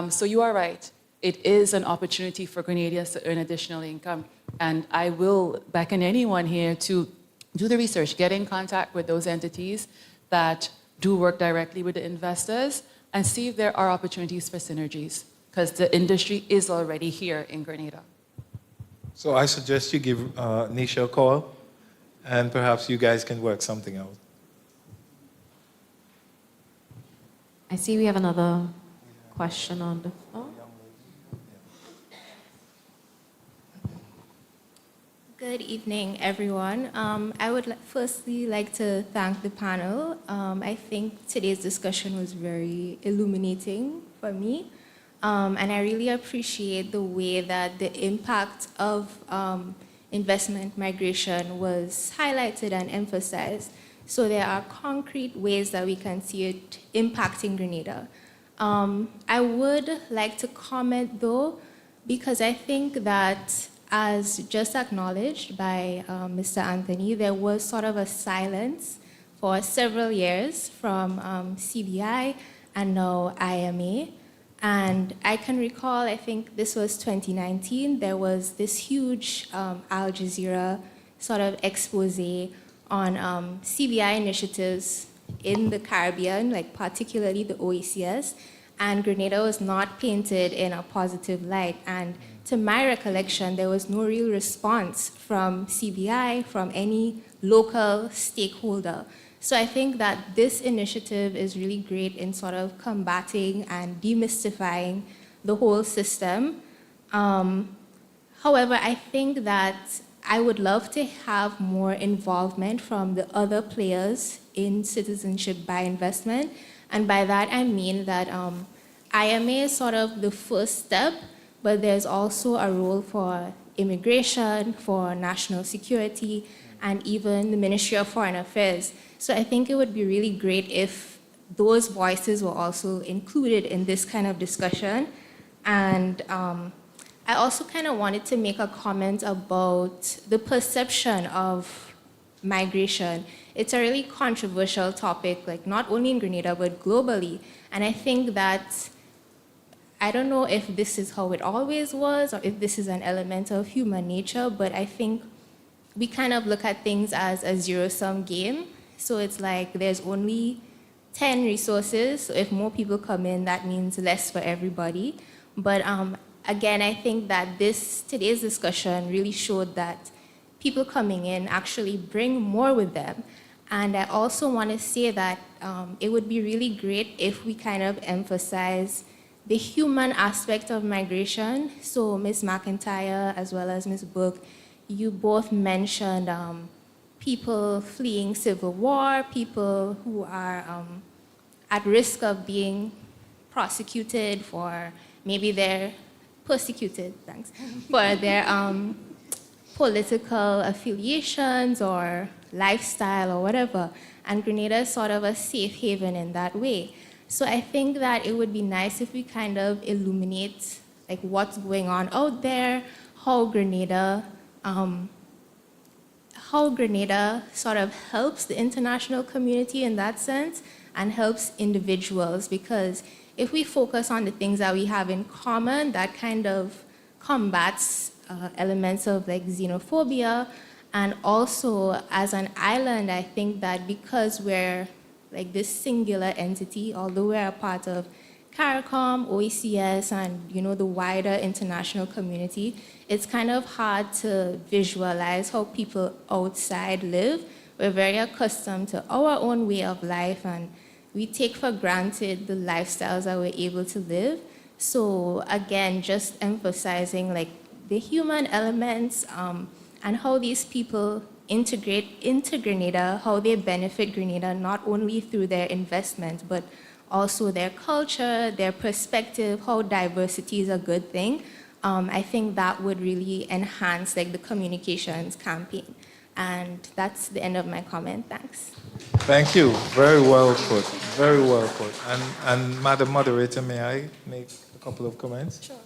S4: So you are right. It is an opportunity for Grenadians to earn additional income. And I will beckon anyone here to do the research, get in contact with those entities that do work directly with the investors, and see if there are opportunities for synergies, because the industry is already here in Grenada.
S3: So I suggest you give Nisha a call, and perhaps you guys can work something out.
S1: I see we have another question on the phone.
S10: Good evening, everyone. I would firstly like to thank the panel. I think today's discussion was very illuminating for me, and I really appreciate the way that the impact of investment migration was highlighted and emphasized. So there are concrete ways that we can see it impacting Grenada. I would like to comment, though, because I think that, as just acknowledged by Mr. Anthony, there was sort of a silence for several years from CBI and now IMA. And I can recall, I think this was 2019, there was this huge Al Jazeera sort of expose on CBI initiatives in the Caribbean, like particularly the OECS, and Grenada was not painted in a positive light. And to my recollection, there was no real response from CBI, from any local stakeholder. So I think that this initiative is really great in sort of combating and demystifying the whole system. However, I think that I would love to have more involvement from the other players in citizenship by investment. And by that, I mean that IMA is sort of the first step, but there's also a role for immigration, for national security, and even the Ministry of Foreign Affairs. So I think it would be really great if those voices were also included in this kind of discussion. And I also kind of wanted to make a comment about the perception of migration. It's a really controversial topic, like not only in Grenada, but globally. And I think that, I don't know if this is how it always was or if this is an element of human nature, but I think we kind of look at things as a zero-sum game. So it's like there's only 10 resources. So if more people come in, that means less for everybody. But again, I think that today's discussion really showed that people coming in actually bring more with them. And I also want to say that it would be really great if we kind of emphasize the human aspect of migration. So Ms. McIntyre, as well as Ms. Book, you both mentioned people fleeing civil war, people who are at risk of being prosecuted for maybe their persecuted, thanks, for their political affiliations or lifestyle or whatever. And Grenada is sort of a safe haven in that way. So I think that it would be nice if we kind of illuminate like what's going on out there, how Grenada sort of helps the international community in that sense and helps individuals, because if we focus on the things that we have in common, that kind of combats elements of like xenophobia. And also as an island, I think that because we're like this singular entity, although we're a part of CARICOM, OECS, and the wider international community, it's kind of hard to visualize how people outside live. We're very accustomed to our own way of life, and we take for granted the lifestyles that we're able to live. So again, just emphasizing like the human elements and how these people integrate into Grenada, how they benefit Grenada, not only through their investment, but also their culture, their perspective, how diversity is a good thing. I think that would really enhance like the communications campaign. And that's the end of my comment. Thanks.
S3: Thank you. Very well put. Very well put. And Madam Moderator, may I make a couple of comments?
S1: Sure.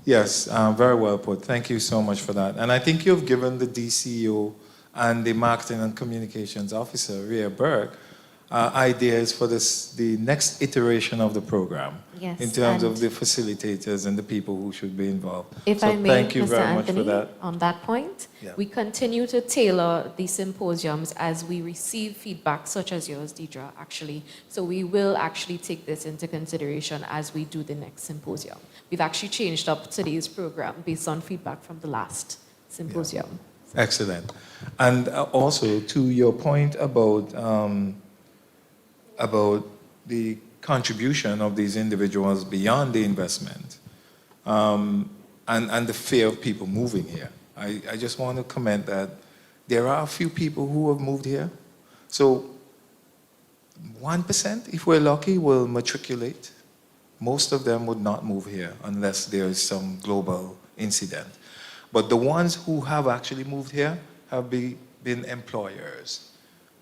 S3: Yes, very well put. Thank you so much for that. And I think you've given the DCO and the Marketing and Communications Officer, Rhea Burke, ideas for the next iteration of the program.
S1: Yes,
S3: in terms
S1: and
S3: of the facilitators and the people who should be involved.
S1: If
S3: So
S1: I may,
S3: thank you
S1: Mr.
S3: very much
S1: Anthony,
S3: for that.
S1: on that point,
S3: Yeah.
S1: we continue to tailor the symposiums as we receive feedback, such as yours, Deidre, actually. So we will actually take this into consideration as we do the next symposium. We've actually changed up today's program based on feedback from the last symposium.
S3: Excellent. And also to your point about the contribution of these individuals beyond the investment and the fear of people moving here. I just want to comment that there are a few people who have moved here. So 1%, if we're lucky, will matriculate. Most of them would not move here unless there is some global incident. But the ones who have actually moved here have been employers.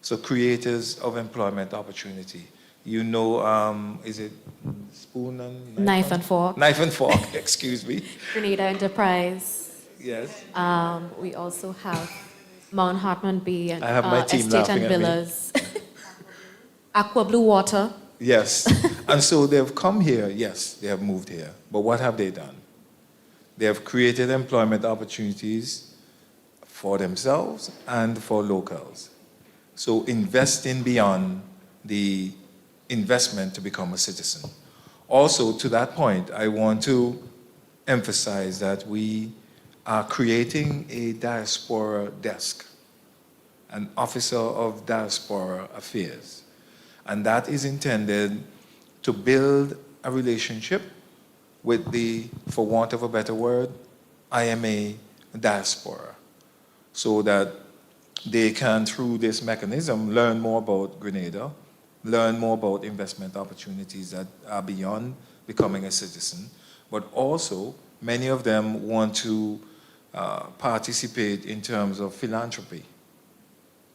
S3: So creators of employment opportunity. You know, is it spoon and
S1: Knife and fork.
S3: Knife and fork, excuse me.
S1: Grenada Enterprise.
S3: Yes.
S1: We also have Mount Hartman Bay and
S3: I have my team
S1: Estate
S3: laughing
S1: and
S3: at me.
S1: Villas. Aqua Blue Water.
S3: Yes. And so they've come here, yes, they have moved here. But what have they done? They have created employment opportunities for themselves and for locals. So investing beyond the investment to become a citizen. Also, to that point, I want to emphasize that we are creating a diaspora desk, an officer of diaspora affairs. And that is intended to build a relationship with the, for want of a better word, IMA diaspora, so that they can, through this mechanism, learn more about Grenada, learn more about investment opportunities that are beyond becoming a citizen, but also many of them want to participate in terms of philanthropy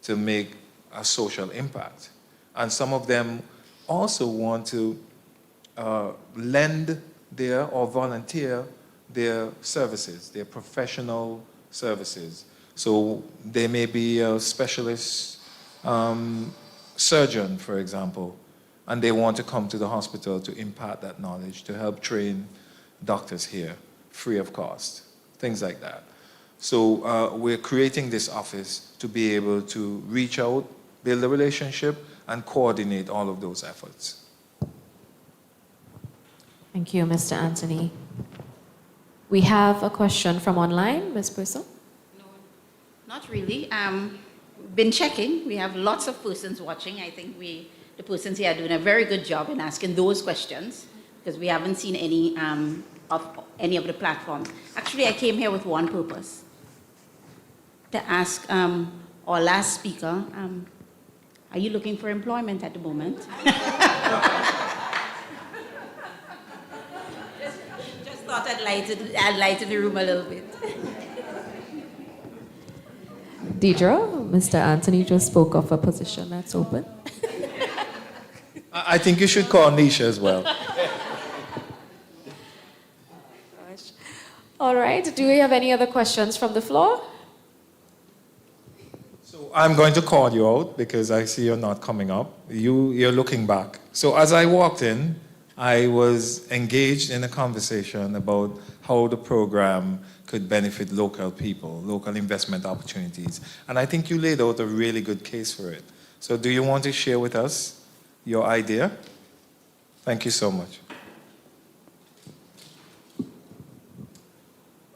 S3: to make a social impact. And some of them also want to lend their or volunteer their services, their professional services. So they may be a specialist surgeon, for example, and they want to come to the hospital to impart that knowledge, to help train doctors here, free of cost, things like that. So we're creating this office to be able to reach out, build a relationship, and coordinate all of those efforts.
S1: Thank you, Mr. Anthony. We have a question from online, Ms. Purcell.
S2: No, not really. Been checking. We have lots of persons watching. I think the persons here are doing a very good job in asking those questions, because we haven't seen any of the platforms. Actually, I came here with one purpose: to ask our last speaker, are you looking for employment at the moment? Just thought and lighten the room a little bit.
S1: Deidre, Mr. Anthony just spoke of a position that's open.
S3: I think you should call Nisha as well.
S1: All right, do we have any other questions from the floor?
S3: So I'm going to call you out because I see you're not coming up. You're looking back. So as I walked in, I was engaged in a conversation about how the program could benefit local people, local investment opportunities. And I think you laid out a really good case for it. So do you want to share with us your idea? Thank you so much.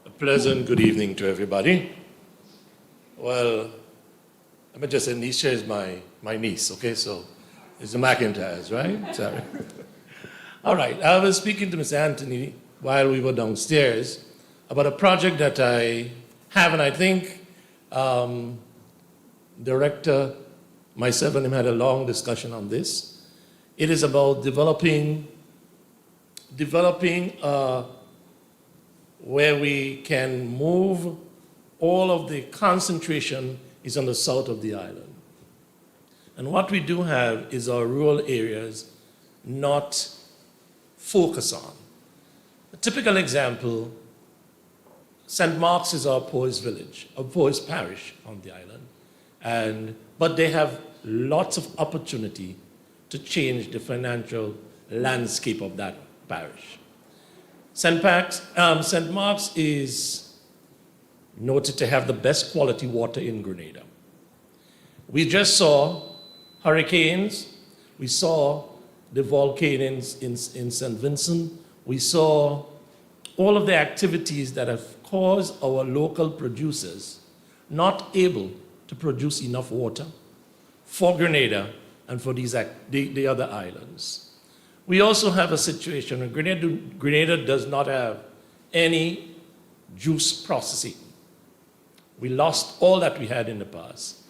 S11: A pleasant good evening to everybody. Well, let me just say Nisha is my niece, okay? So it's the McIntyres, right? Sorry. All right, I was speaking to Ms. Anthony while we were downstairs about a project that I have, and I think Director, myself and him had a long discussion on this. It is about developing where we can move all of the concentration is on the south of the island. And what we do have is our rural areas not focus on. A typical example, St. Mark's is our poorest village, our poorest parish on the island, but they have lots of opportunity to change the financial landscape of that parish. St. Mark's is noted to have the best quality water in Grenada. We just saw hurricanes, we saw the volcanoes in St. Vincent, we saw all of the activities that have caused our local producers not able to produce enough water for Grenada and for the other islands. We also have a situation where Grenada does not have any juice processing. We lost all that we had in the past.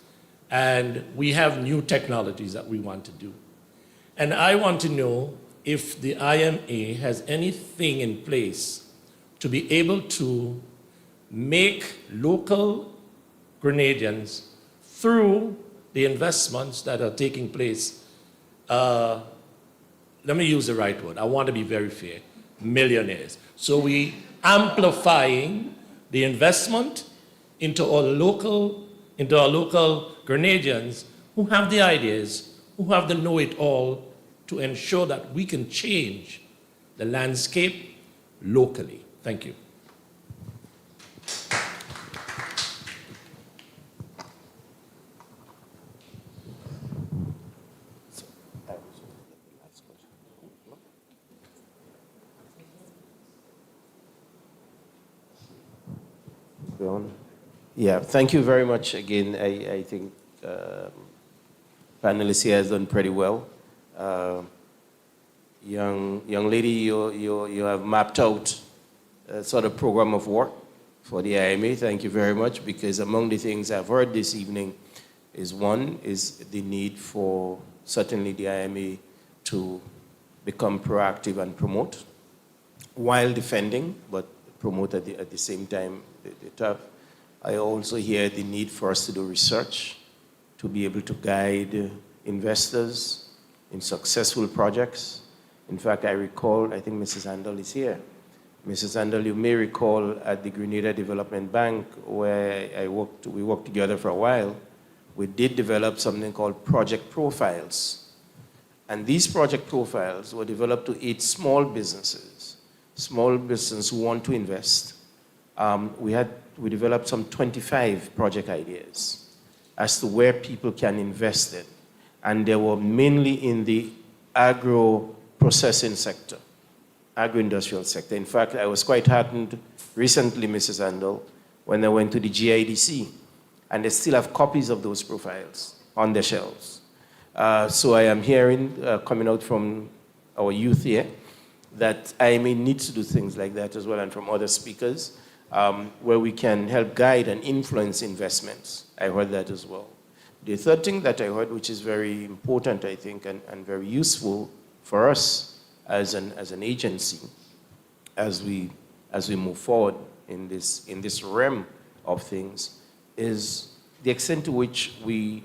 S11: And we have new technologies that we want to do. And I want to know if the IMA has anything in place to be able to make local Grenadians, through the investments that are taking place, let me use the right word, I want to be very fair, millionaires. So we amplifying the investment into our local Grenadians who have the ideas, who have the know-it-all to ensure that we can change the landscape locally. Thank you.
S5: Yeah, thank you very much again. I think panelists here has done pretty well. Young lady, you have mapped out a sort of program of work for the IMA. Thank you very much, because among the things I've heard this evening is one is the need for certainly the IMA to become proactive and promote while defending, but promote at the same time the turf. I also hear the need for us to do research, to be able to guide investors in successful projects. In fact, I recall, I think Mrs. Handel is here. Mrs. Handel, you may recall at the Grenada Development Bank, where we worked together for a while, we did develop something called project profiles. And these project profiles were developed to aid small businesses who want to invest. We developed some 25 project ideas as to where people can invest in. And they were mainly in the agro-processing sector, agro-industrial sector. In fact, I was quite heartened recently, Mrs. Handel, when I went to the GIDC, and they still have copies of those profiles on their shelves. So I am hearing, coming out from our youth here, that IMA needs to do things like that as well, and from other speakers, where we can help guide and influence investments. I heard that as well. The third thing that I heard, which is very important, I think, and very useful for us as an agency, as as we move forward in this realm of things is the extent to which we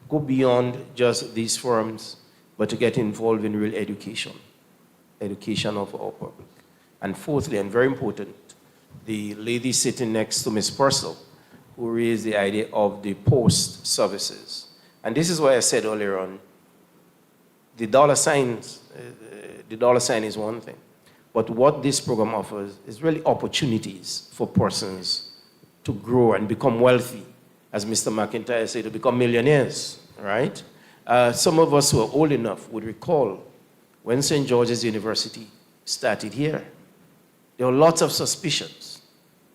S5: go beyond just these forums, but to get involved in real education of our public. And fourthly, and very important, the lady sitting next to Ms. Purcell, who raised the idea of the post services. And this is why I said earlier on, the dollar sign is one thing, but what this program offers is really opportunities for persons to grow and become wealthy, as Mr. McIntyre said, to become millionaires, right? Some of us who are old enough would recall when St. George's University started here. There were lots of suspicions,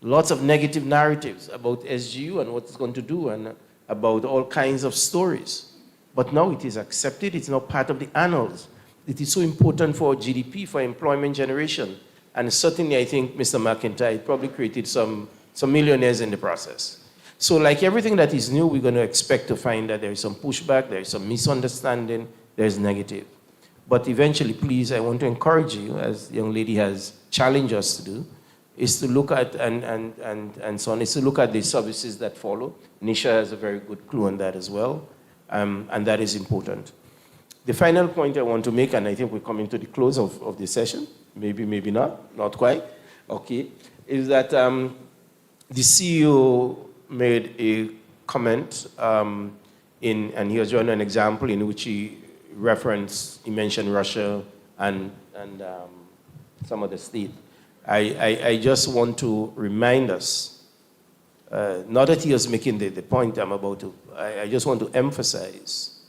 S5: lots of negative narratives about SGU and what it's going to do and about all kinds of stories. But now it is accepted, it's now part of the annals. It is so important for GDP, for employment generation. And certainly I think Mr. McIntyre probably created some millionaires in the process. So like everything that is new, we're going to expect to find that there is some pushback, there is some misunderstanding, there is negative. But eventually, please, I want to encourage you, as the young lady has challenged us to do, is to look at, and so on, is to look at the services that follow. Nisha has a very good clue on that as well, and that is important. The final point I want to make, and I think we're coming to the close of the session, maybe not quite, okay, is that the CEO made a comment and he was showing an example in which he mentioned Russia and some other state. I just want to remind us, not that he was making the point I'm about to, I just want to emphasize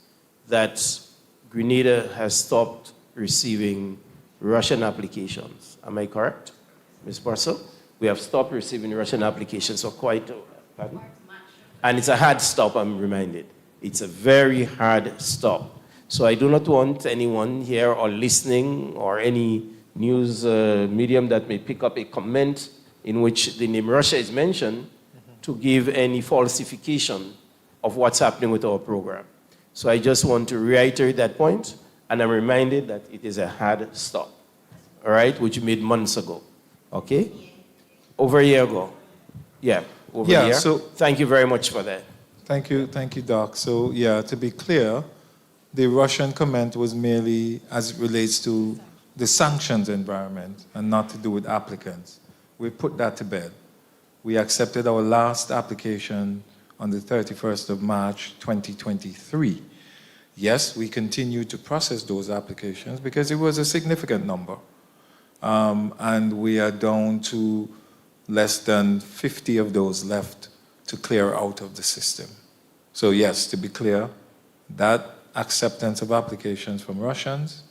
S5: that Grenada has stopped receiving Russian applications. Am I correct, Ms. Purcell? We have stopped receiving Russian applications for quite, pardon? And it's a hard stop, I'm reminded. It's a very hard stop. So I do not want anyone here or listening or any news medium that may pick up a comment in which the name Russia is mentioned to give any falsification of what's happening with our program. So I just want to reiterate that point, and I'm reminded that it is a hard stop, all right, which we made months ago, okay? Over a year ago. Yeah, over a year. So thank you very much for that.
S3: Thank you, Doc. So yeah, to be clear, the Russian comment was merely as it relates to the sanctions environment and not to do with applicants. We put that to bed. We accepted our last application on the 31st of March, 2023. Yes, we continue to process those applications because it was a significant number. And we are down to less than 50 of those left to clear out of the system. So yes, to be clear, that acceptance of applications from Russians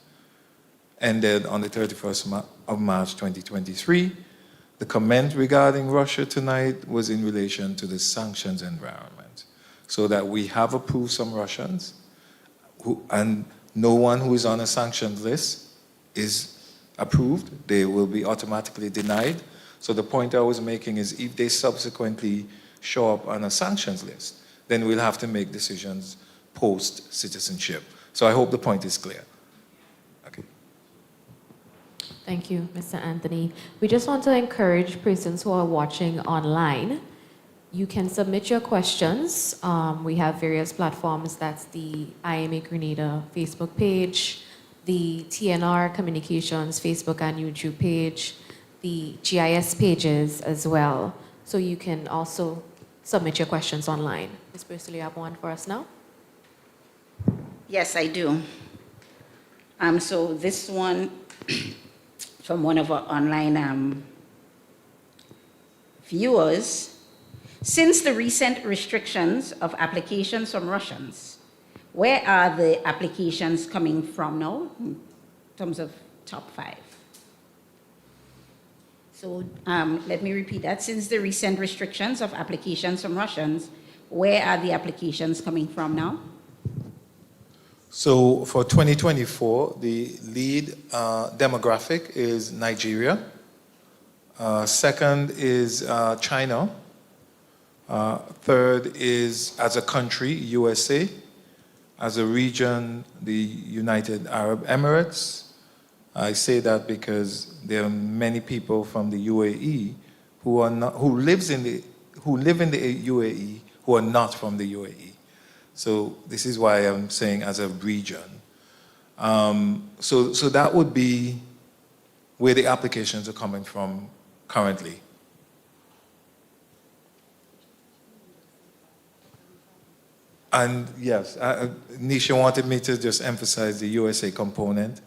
S3: ended on the 31st of March 2023. The comment regarding Russia tonight was in relation to the sanctions environment, so that we have approved some Russians, and no one who is on a sanctions list is approved. They will be automatically denied. So the point I was making is if they subsequently show up on a sanctions list, then we'll have to make decisions post-citizenship. So I hope the point is clear. Okay.
S1: Thank you, Mr. Anthony. We just want to encourage persons who are watching online. You can submit your questions. We have various platforms. That's the IMA Grenada Facebook page, the TNR Communications Facebook and YouTube page, the GIS pages as well. So you can also submit your questions online. Ms. Purcell, you have one for us now?
S2: Yes, I do. So this one from one of our online viewers. Since the recent restrictions of applications from Russians, where are the applications coming from now in terms of top 5? So let me repeat that. Since the recent restrictions of applications from Russians, where are the applications coming from now?
S3: So for 2024, the lead demographic is Nigeria. Second is China. Third is, as a country, USA. As a region, the United Arab Emirates. I say that because there are many people from the UAE who live in the UAE who are not from the UAE. So this is why I'm saying as a region. So that would be where the applications are coming from currently. And yes, Nisha wanted me to just emphasize the USA component.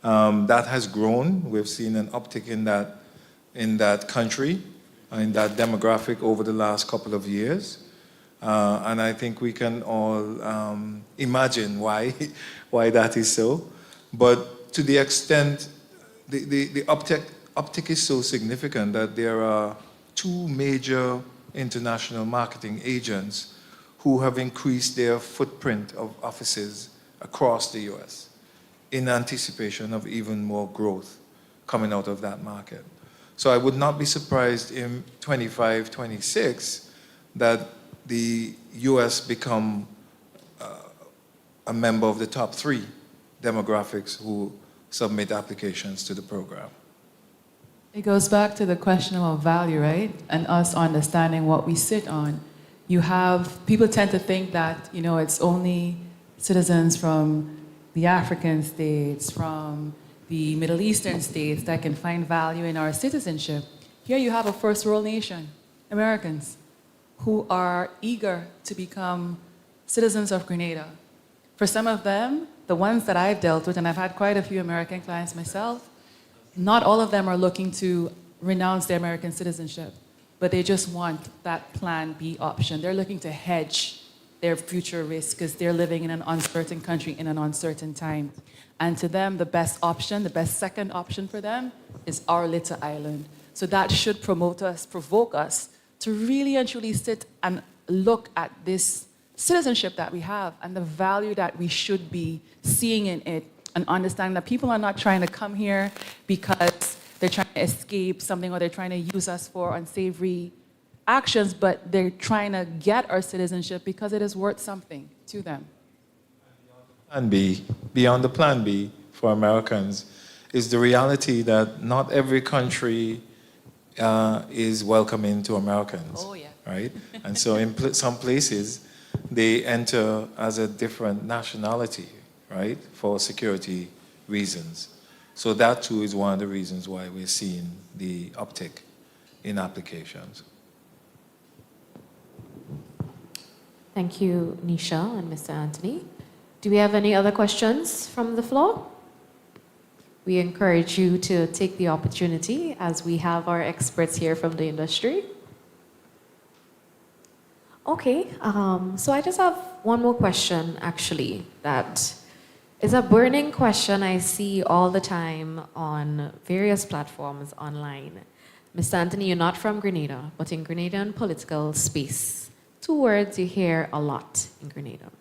S3: That has grown. We've seen an uptick in that country, in that demographic over the last couple of years. And I think we can all imagine why that is so. But to the extent, the uptick is so significant that there are 2 major international marketing agents who have increased their footprint of offices across the US in anticipation of even more growth coming out of that market. So I would not be surprised in 25, 26 that the US become a member of the top 3 demographics who submit applications to the program.
S4: It goes back to the question about value, right? And us understanding what we sit on. People tend to think that, it's only citizens from the African states, from the Middle Eastern states that can find value in our citizenship. Here you have a first world nation, Americans, who are eager to become citizens of Grenada. For some of them, the ones that I've dealt with, and I've had quite a few American clients myself, not all of them are looking to renounce their American citizenship, but they just want that Plan B option. They're looking to hedge their future risk because they're living in an uncertain country in an uncertain time. And to them, the best option, the best second option for them is our little island. So that should provoke us to really and truly sit and look at this citizenship that we have and the value that we should be seeing in it, and understand that people are not trying to come here because they're trying to escape something or they're trying to use us for unsavory actions, but they're trying to get our citizenship because it is worth something to them.
S3: Plan B, beyond the Plan B for Americans, is the reality that not every country is welcoming to Americans.
S4: Oh, yeah.
S3: Right? And so in some places, they enter as a different nationality, right, for security reasons. So that too is one of the reasons why we're seeing the uptick in applications.
S1: Thank you, Nisha and Mr. Anthony. Do we have any other questions from the floor? We encourage you to take the opportunity as we have our experts here from the industry. Okay, so I just have one more question, actually, that is a burning question I see all the time on various platforms online. Mr. Anthony, you're not from Grenada, but in Grenadian political space, 2 words you hear a lot in Grenada: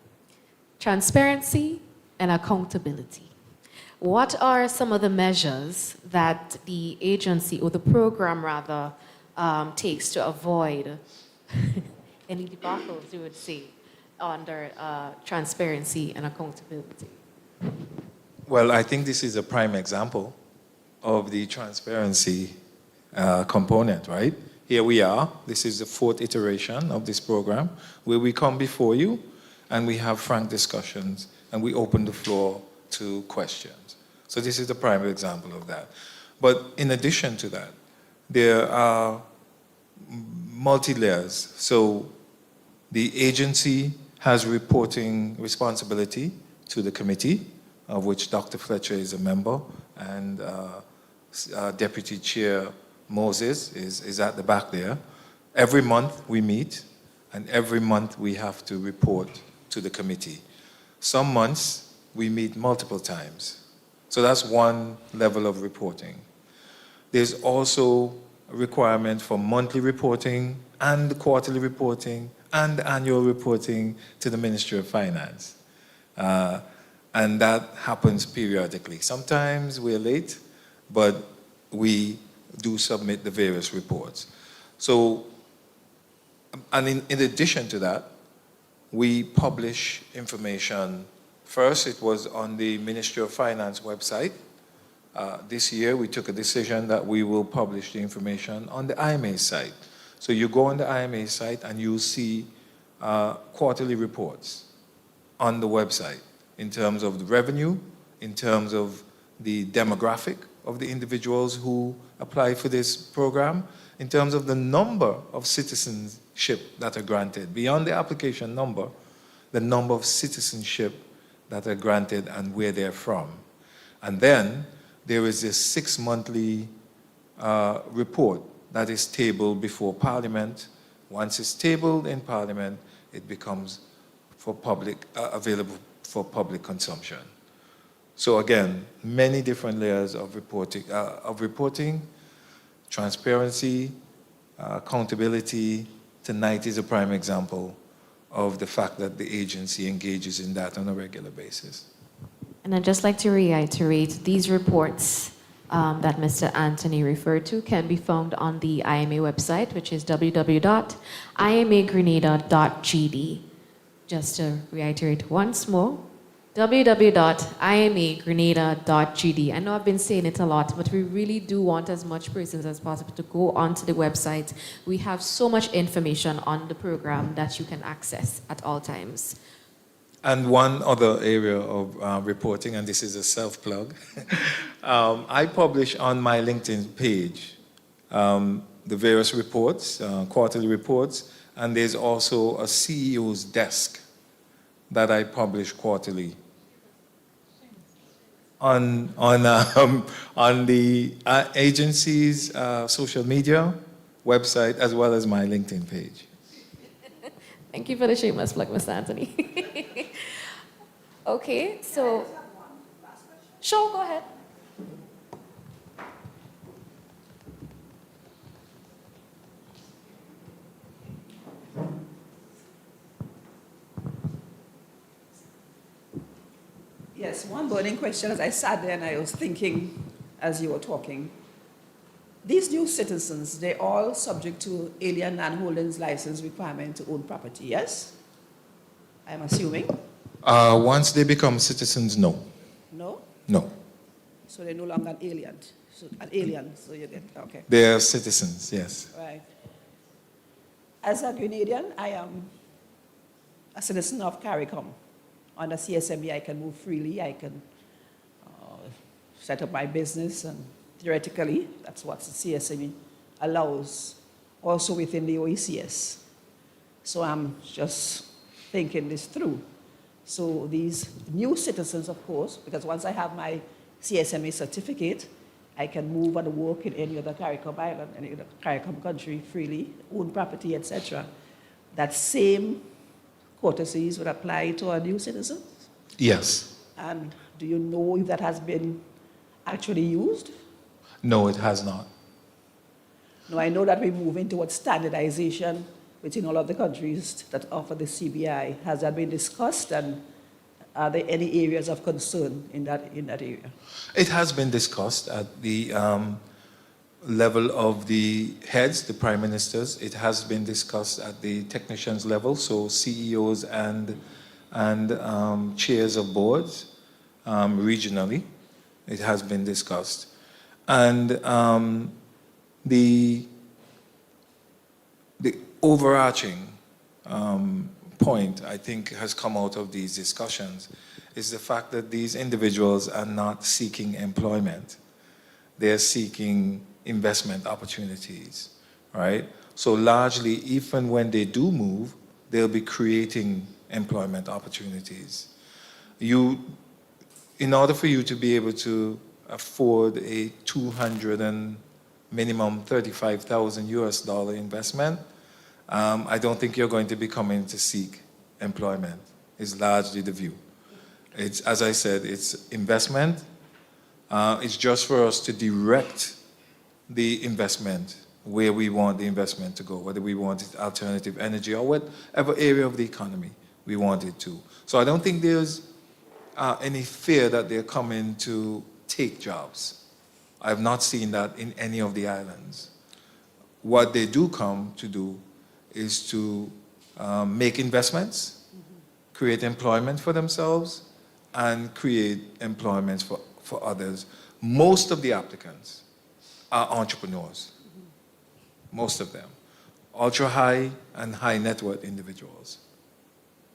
S1: transparency and accountability. What are some of the measures that the agency, or the program rather, takes to avoid any debacles, you would say, under transparency and accountability?
S3: Well, I think this is a prime example of the transparency component, right? Here we are. This is the 4th iteration of this program, where we come before you and we have frank discussions and we open the floor to questions. So this is the prime example of that. But in addition to that, there are multi-layers. So the agency has reporting responsibility to the committee, of which Dr. Fletcher is a member, and Deputy Chair Moses is at the back there. Every month we meet, and every month we have to report to the committee. Some months we meet multiple times. So that's one level of reporting. There's also a requirement for monthly reporting and quarterly reporting and annual reporting to the Ministry of Finance. And that happens periodically. Sometimes we're late, but we do submit the various reports. So, and in addition to that, we publish information. First, it was on the Ministry of Finance website, this year, we took a decision that we will publish the information on the IMA site. So you go on the IMA site and you'll see quarterly reports on the website in terms of the revenue, in terms of the demographic of the individuals who apply for this program, in terms of the number of citizenship that are granted. Beyond the application number, the number of citizenship that are granted and where they're from. And then there is this 6-monthly report that is tabled before Parliament. Once it's tabled in Parliament, it becomes for public, available for public consumption. So again, many different layers of reporting, transparency, accountability. Tonight is a prime example of the fact that the agency engages in that on a regular basis.
S1: And I'd just like to reiterate, these reports that Mr. Anthony referred to can be found on the IMA website, which is www.imagrenada.gd. Just to reiterate once more, www.imagrenada.gd. I know I've been saying it a lot, but we really do want as much persons as possible to go onto the website. We have so much information on the program that you can access at all times.
S3: And one other area of reporting, and this is a self-plug, I publish on my LinkedIn page the various reports, quarterly reports, and there's also a CEO's desk that I publish quarterly on the agency's social media website as well as my LinkedIn page.
S1: Thank you for the shameless plug, Mr. Anthony. Okay, so... Sure, go ahead.
S6: Yes, one burning question as I sat there and I was thinking as you were talking. These new citizens, they're all subject to alien landholdings license requirement to own property, yes? I'm assuming?
S3: Once they become citizens, no.
S6: No?
S3: No.
S6: So they're no longer an alien. So you get, okay.
S3: They are citizens, yes.
S6: Right. As a Grenadian, I am a citizen of CARICOM. Under CSME, I can move freely. I can set up my business, and theoretically, that's what the CSME allows, also within the OECS. So I'm just thinking this through. So these new citizens, of course, because once I have my CSME certificate, I can move and work in any other CARICOM island, any other CARICOM country freely, own property, etc. That same courtesies would apply to our new citizens?
S3: Yes.
S6: And do you know if that has been actually used?
S3: No, it has not.
S6: No, I know that we're moving towards standardization within all of the countries that offer the CBI. Has that been discussed, and are there any areas of concern in that area?
S3: It has been discussed at the level of the heads, the prime ministers. It has been discussed at the technicians level, so CEOs and chairs of boards regionally. It has been discussed. And the overarching point, I think, has come out of these discussions is the fact that these individuals are not seeking employment. They're seeking investment opportunities, right? So largely, even when they do move, they'll be creating employment opportunities. In order for you to be able to afford a 200 and minimum 35,000 US dollar investment, I don't think you're going to be coming to seek employment, is largely the view. It's, as I said, it's investment. It's just for us to direct the investment where we want the investment to go, whether we want it alternative energy or whatever area of the economy we want it to. So I don't think there's any fear that they're coming to take jobs. I've not seen that in any of the islands. What they do come to do is to make investments, create employment for themselves, and create employment for others. most of the applicants are entrepreneurs. Most of them. Ultra high and high net worth individuals.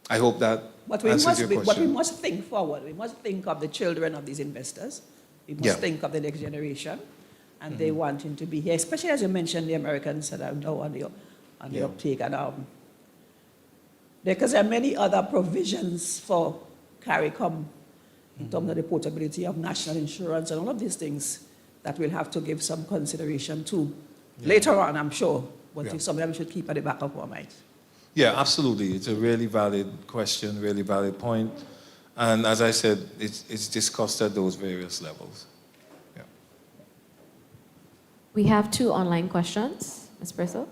S3: I hope that answers your question.
S6: But we must think forward. We must think of the children of these investors. We must think of the next generation. And they wanting to be here, especially as you mentioned, the Americans that are now on the uptake. And because there are many other provisions for CARICOM in terms of the portability of national insurance and all of these things that we'll have to give some consideration to later on, I'm sure. But it's something we should keep at the back of our minds.
S3: Yeah, absolutely. It's a really valid question, really valid point. And as I said, it's discussed at those various levels. Yeah.
S1: We have 2 online questions. Ms. Bristol?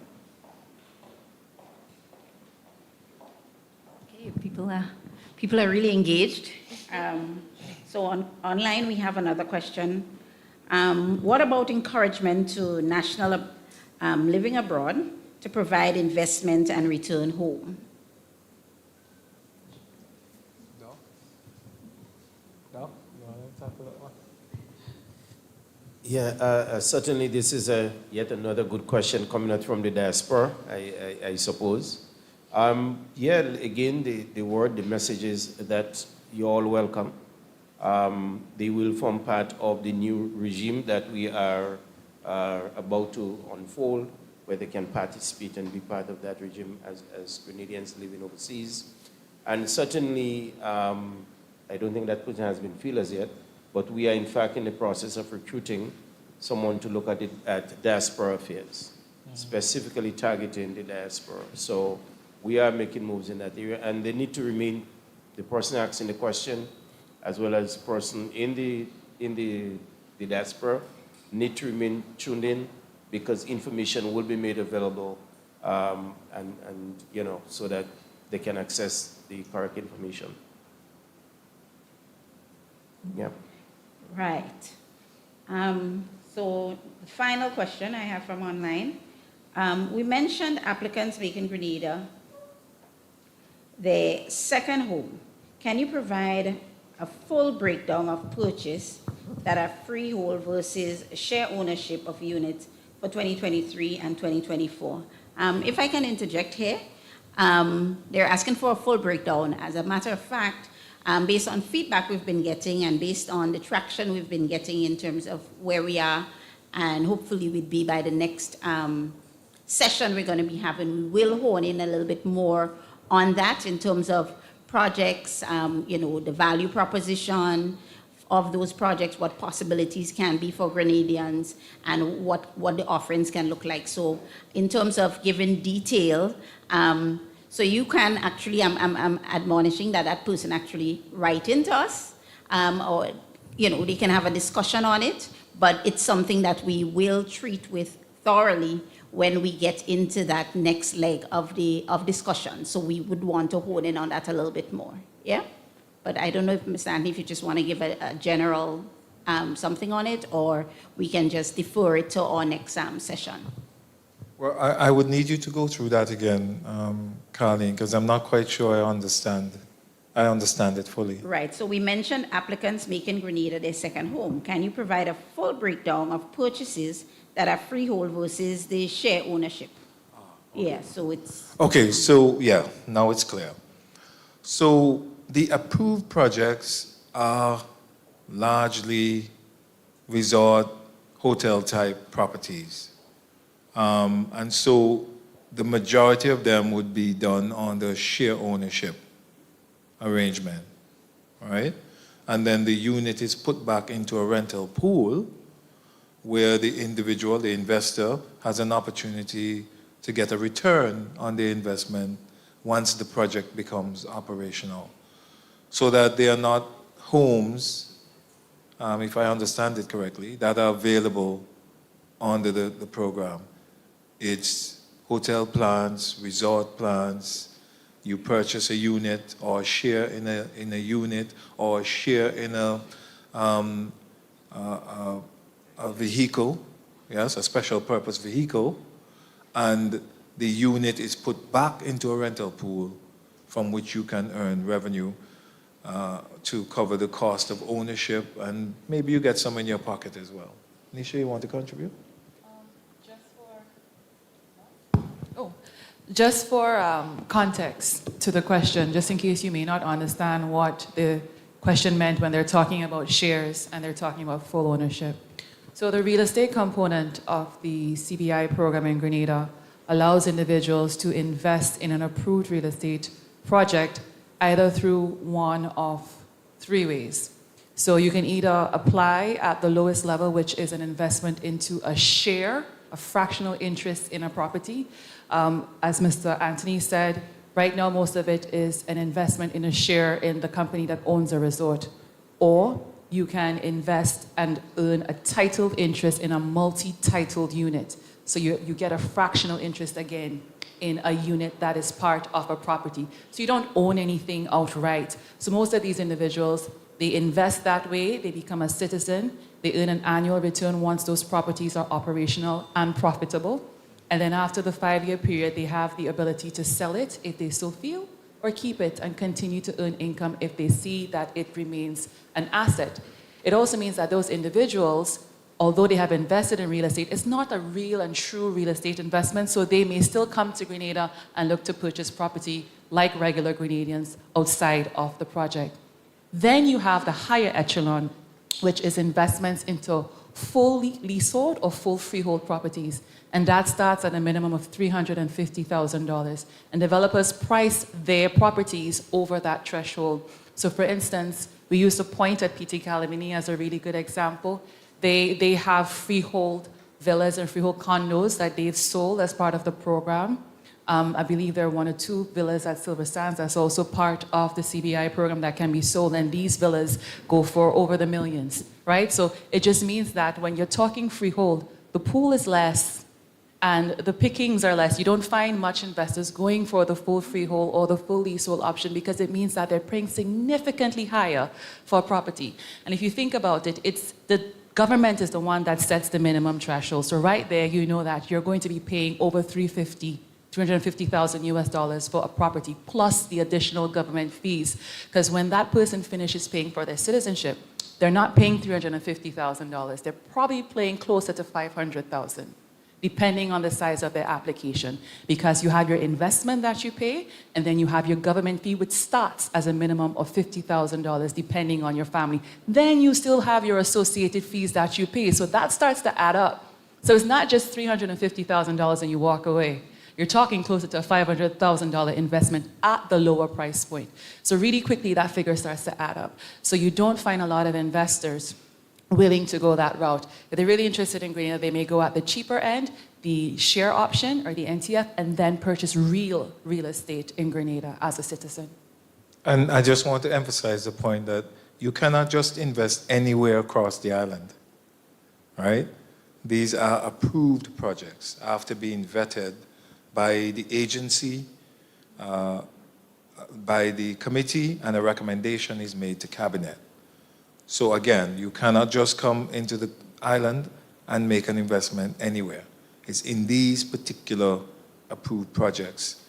S2: Okay, people are really engaged. So online, we have another question. What about encouragement to national living abroad to provide investment and return home?
S5: Yeah, certainly this is yet another good question coming out from the diaspora, I suppose. Again, the message is that you're all welcome. They will form part of the new regime that we are about to unfold, where they can participate and be part of that regime as Grenadians living overseas. And certainly, I don't think that position has been filled as yet, but we are in fact in the process of recruiting someone to look at diaspora affairs, specifically targeting the diaspora. So we are making moves in that area, and they need to remain, the person asking the question, as well as the person in the diaspora, need to remain tuned in, because information will be made available, and so that they can access the correct information. Yeah.
S2: Right. So the final question I have from online. We mentioned applicants making Grenada their second home. Can you provide a full breakdown of purchase that are freehold versus share ownership of units for 2023 and 2024? If I can interject here, they're asking for a full breakdown. As a matter of fact, based on feedback we've been getting and based on the traction we've been getting in terms of where we are, and hopefully we'd be by the next session we're going to be having, we will hone in a little bit more on that in terms of projects, the value proposition of those projects, what possibilities can be for Grenadians, and what the offerings can look like. So in terms of giving detail, so you can actually, I'm admonishing that person actually write into us, or, they can have a discussion on it, but it's something that we will treat with thoroughly when we get into that next leg of discussion. So we would want to hone in on that a little bit more, yeah? But I don't know if, Mr. Anthony, if you just want to give a general something on it, or we can just defer it to our next session.
S3: Well, I would need you to go through that again, Carleen, because I'm not quite sure I understand it fully.
S2: Right, so we mentioned applicants making Grenada their second home. Can you provide a full breakdown of purchases that are freehold versus the share ownership? Okay. Yeah, so it's...
S3: Okay, so yeah, now it's clear. So the approved projects are largely resort, hotel-type properties. And so the majority of them would be done on the share ownership arrangement, all right? And then the unit is put back into a rental pool where the individual, the investor, has an opportunity to get a return on the investment once the project becomes operational. So that they are not homes, if I understand it correctly, that are available under the program. It's hotel plans, resort plans. You purchase a unit or a share in a unit or a share in a vehicle, yes, a special purpose vehicle, and the unit is put back into a rental pool from which you can earn revenue to cover the cost of ownership, and maybe you get some in your pocket as well. Nisha, you want to contribute?
S4: Just for context to the question, just in case you may not understand what the question meant when they're talking about shares and they're talking about full ownership. So the real estate component of the CBI program in Grenada allows individuals to invest in an approved real estate project either through one of three ways. So you can either apply at the lowest level, which is an investment into a share, a fractional interest in a property. As Mr. Anthony said, right now most of it is an investment in a share in the company that owns a resort. Or you can invest and earn a titled interest in a multi-titled unit. So you get a fractional interest again in a unit that is part of a property. So you don't own anything outright. So most of these individuals, they invest that way, they become a citizen, they earn an annual return once those properties are operational and profitable. And then after the 5-year period, they have the ability to sell it if they so feel, or keep it and continue to earn income if they see that it remains an asset. It also means that those individuals, although they have invested in real estate, it's not a real and true real estate investment, so they may still come to Grenada and look to purchase property like regular Grenadians outside of the project. Then you have the higher echelon, which is investments into full leasehold or full freehold properties. And that starts at a minimum of $350,000. And developers price their properties over that threshold. So for instance, we used to point at PT Calamini as a really good example. They have freehold villas and freehold condos that they've sold as part of the program. I believe there are 1 or 2 villas at Silver Sands that's also part of the CBI program that can be sold, and these villas go for over the millions, right? So it just means that when you're talking freehold, the pool is less and the pickings are less. You don't find much investors going for the full freehold or the full leasehold option because it means that they're paying significantly higher for property. And if you think about it, it's the government is the one that sets the minimum threshold. So right there, you know that you're going to be paying over $350,000 US for a property, plus the additional government fees. Because when that person finishes paying for their citizenship, they're not paying $350,000. They're probably paying closer to $500,000, depending on the size of their application. Because you have your investment that you pay, and then you have your government fee, which starts as a minimum of $50,000, depending on your family. Then you still have your associated fees that you pay. So that starts to add up. So it's not just $350,000 and you walk away. You're talking closer to a $500,000 investment at the lower price point. So really quickly, that figure starts to add up. So you don't find a lot of investors willing to go that route. If they're really interested in Grenada, they may go at the cheaper end, the share option or the NTF, and then purchase real estate in Grenada as a citizen.
S3: And I just want to emphasize the point that you cannot just invest anywhere across the island, right? These are approved projects after being vetted by the agency, by the committee, and a recommendation is made to cabinet. So again, you cannot just come into the island and make an investment anywhere. It's in these particular approved projects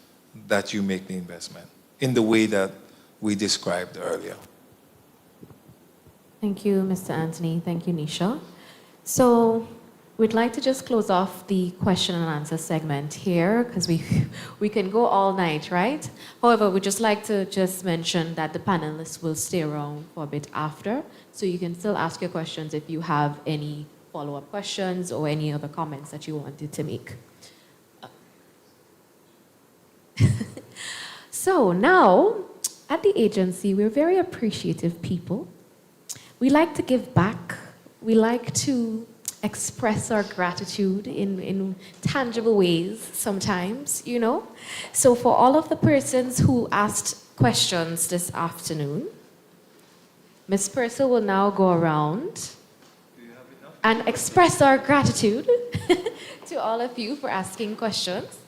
S3: that you make the investment in the way that we described earlier.
S1: Thank you, Mr. Anthony. Thank you, Nisha. So we'd like to just close off the question and answer segment here because we can go all night, right? However, we'd just like to just mention that the panelists will stay around for a bit after, so you can still ask your questions if you have any follow-up questions or any other comments that you wanted to make. So now, at the agency, we're very appreciative people. We like to give back. We like to express our gratitude in tangible ways sometimes, you know. So for all of the persons who asked questions this afternoon, Ms. Purcell will now go around and express our gratitude to all of you for asking questions.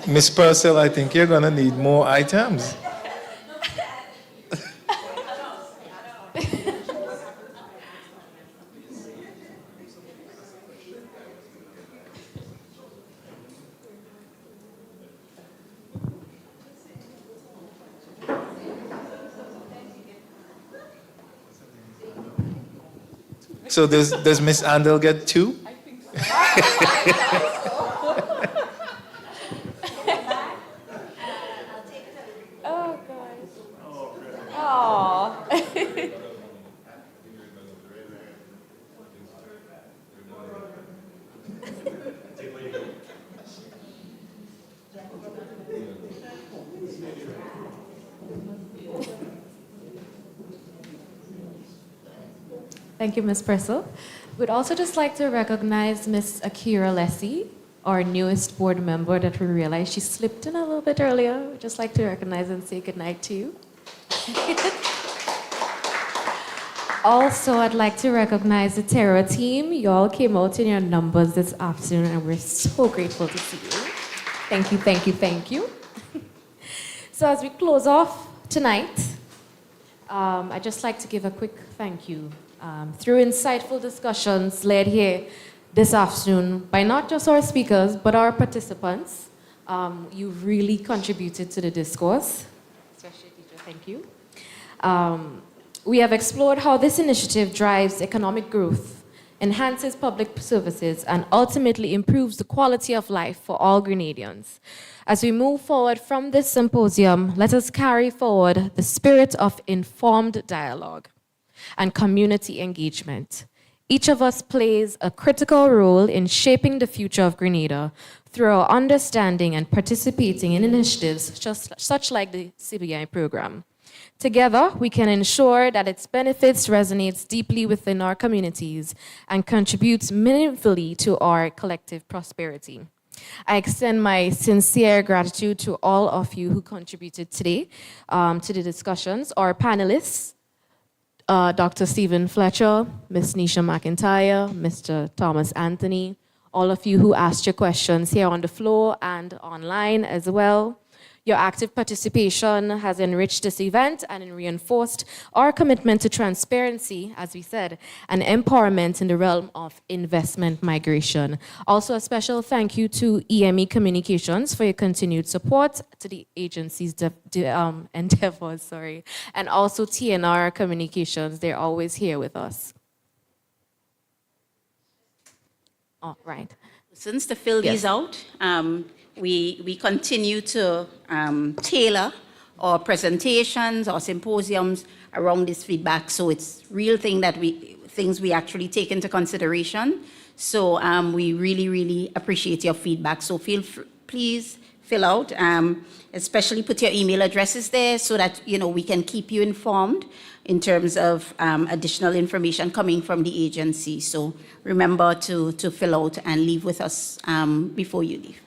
S3: Ms. Purcell, I think you're going to need more items. So does Miss Andel get 2?
S10: I think so. Oh, gosh. Oh.
S1: Thank you, Ms. Purcell. We'd also just like to recognize Ms. Akira Lessie, our newest board member that we realized she slipped in a little bit earlier. We'd just like to recognize and say goodnight to you. Also, I'd like to recognize the Terror team. You all came out in your numbers this afternoon, and we're so grateful to see you. Thank you, thank you, thank you. So as we close off tonight, I'd just like to give a quick thank you. Through insightful discussions led here this afternoon by not just our speakers, but our participants, you really contributed to the discourse. Especially teacher, thank you. We have explored how this initiative drives economic growth, enhances public services, and ultimately improves the quality of life for all Grenadians. As we move forward from this symposium, let us carry forward the spirit of informed dialogue and community engagement. Each of us plays a critical role in shaping the future of Grenada through our understanding and participating in initiatives such like the CBI program. Together, we can ensure that its benefits resonates deeply within our communities and contributes meaningfully to our collective prosperity. I extend my sincere gratitude to all of you who contributed today to the discussions, our panelists, Dr. Stephen Fletcher, Ms. Nisha McIntyre, Mr. Thomas Anthony, all of you who asked your questions here on the floor and online as well. Your active participation has enriched this event and reinforced our commitment to transparency, as we said, and empowerment in the realm of investment migration. Also, a special thank you to IMA Communications for your continued support to the agency's endeavors, and also TNR Communications. They're always here with us. All right.
S2: Since to fill these out, we continue to tailor our presentations, our symposiums around this feedback. So it's real things we actually take into consideration. So we really, really appreciate your feedback. So please fill out, especially put your email addresses there so that we can keep you informed in terms of additional information coming from the agency. So remember to fill out and leave with us before you leave.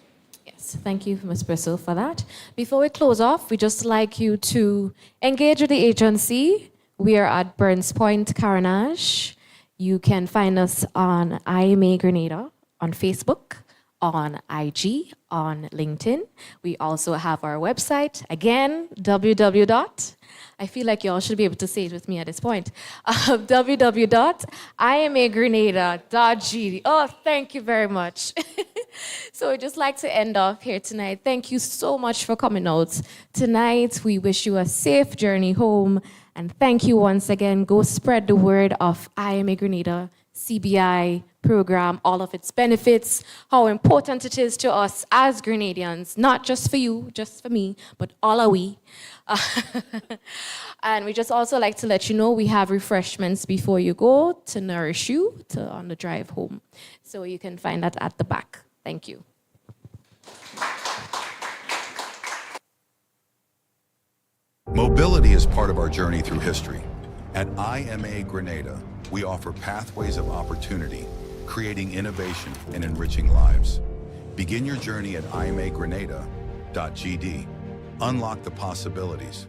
S1: Thank you, Ms. Bristol, for that. Before we close off, we'd just like you to engage with the agency. We are at Burns Point, Carenage. You can find us on IMA Grenada on Facebook, on IG, on LinkedIn. We also have our website, again, I feel like you all should be able to say it with me at this point. www.imagrenada.gd. Oh, thank you very much. So I'd just like to end off here tonight. Thank you so much for coming out tonight. We wish you a safe journey home. And thank you once again. Go spread the word of IMA Grenada CBI program, all of its benefits, how important it is to us as Grenadians, not just for you, just for me, but all are we. And we just also like to let you know we have refreshments before you go to nourish you on the drive home. So you can find that at the back. Thank you.
S12: Mobility is part of our journey through history. At IMA Grenada, we offer pathways of opportunity, creating innovation and enriching lives. Begin your journey at imagrenada.gd. Unlock the possibilities.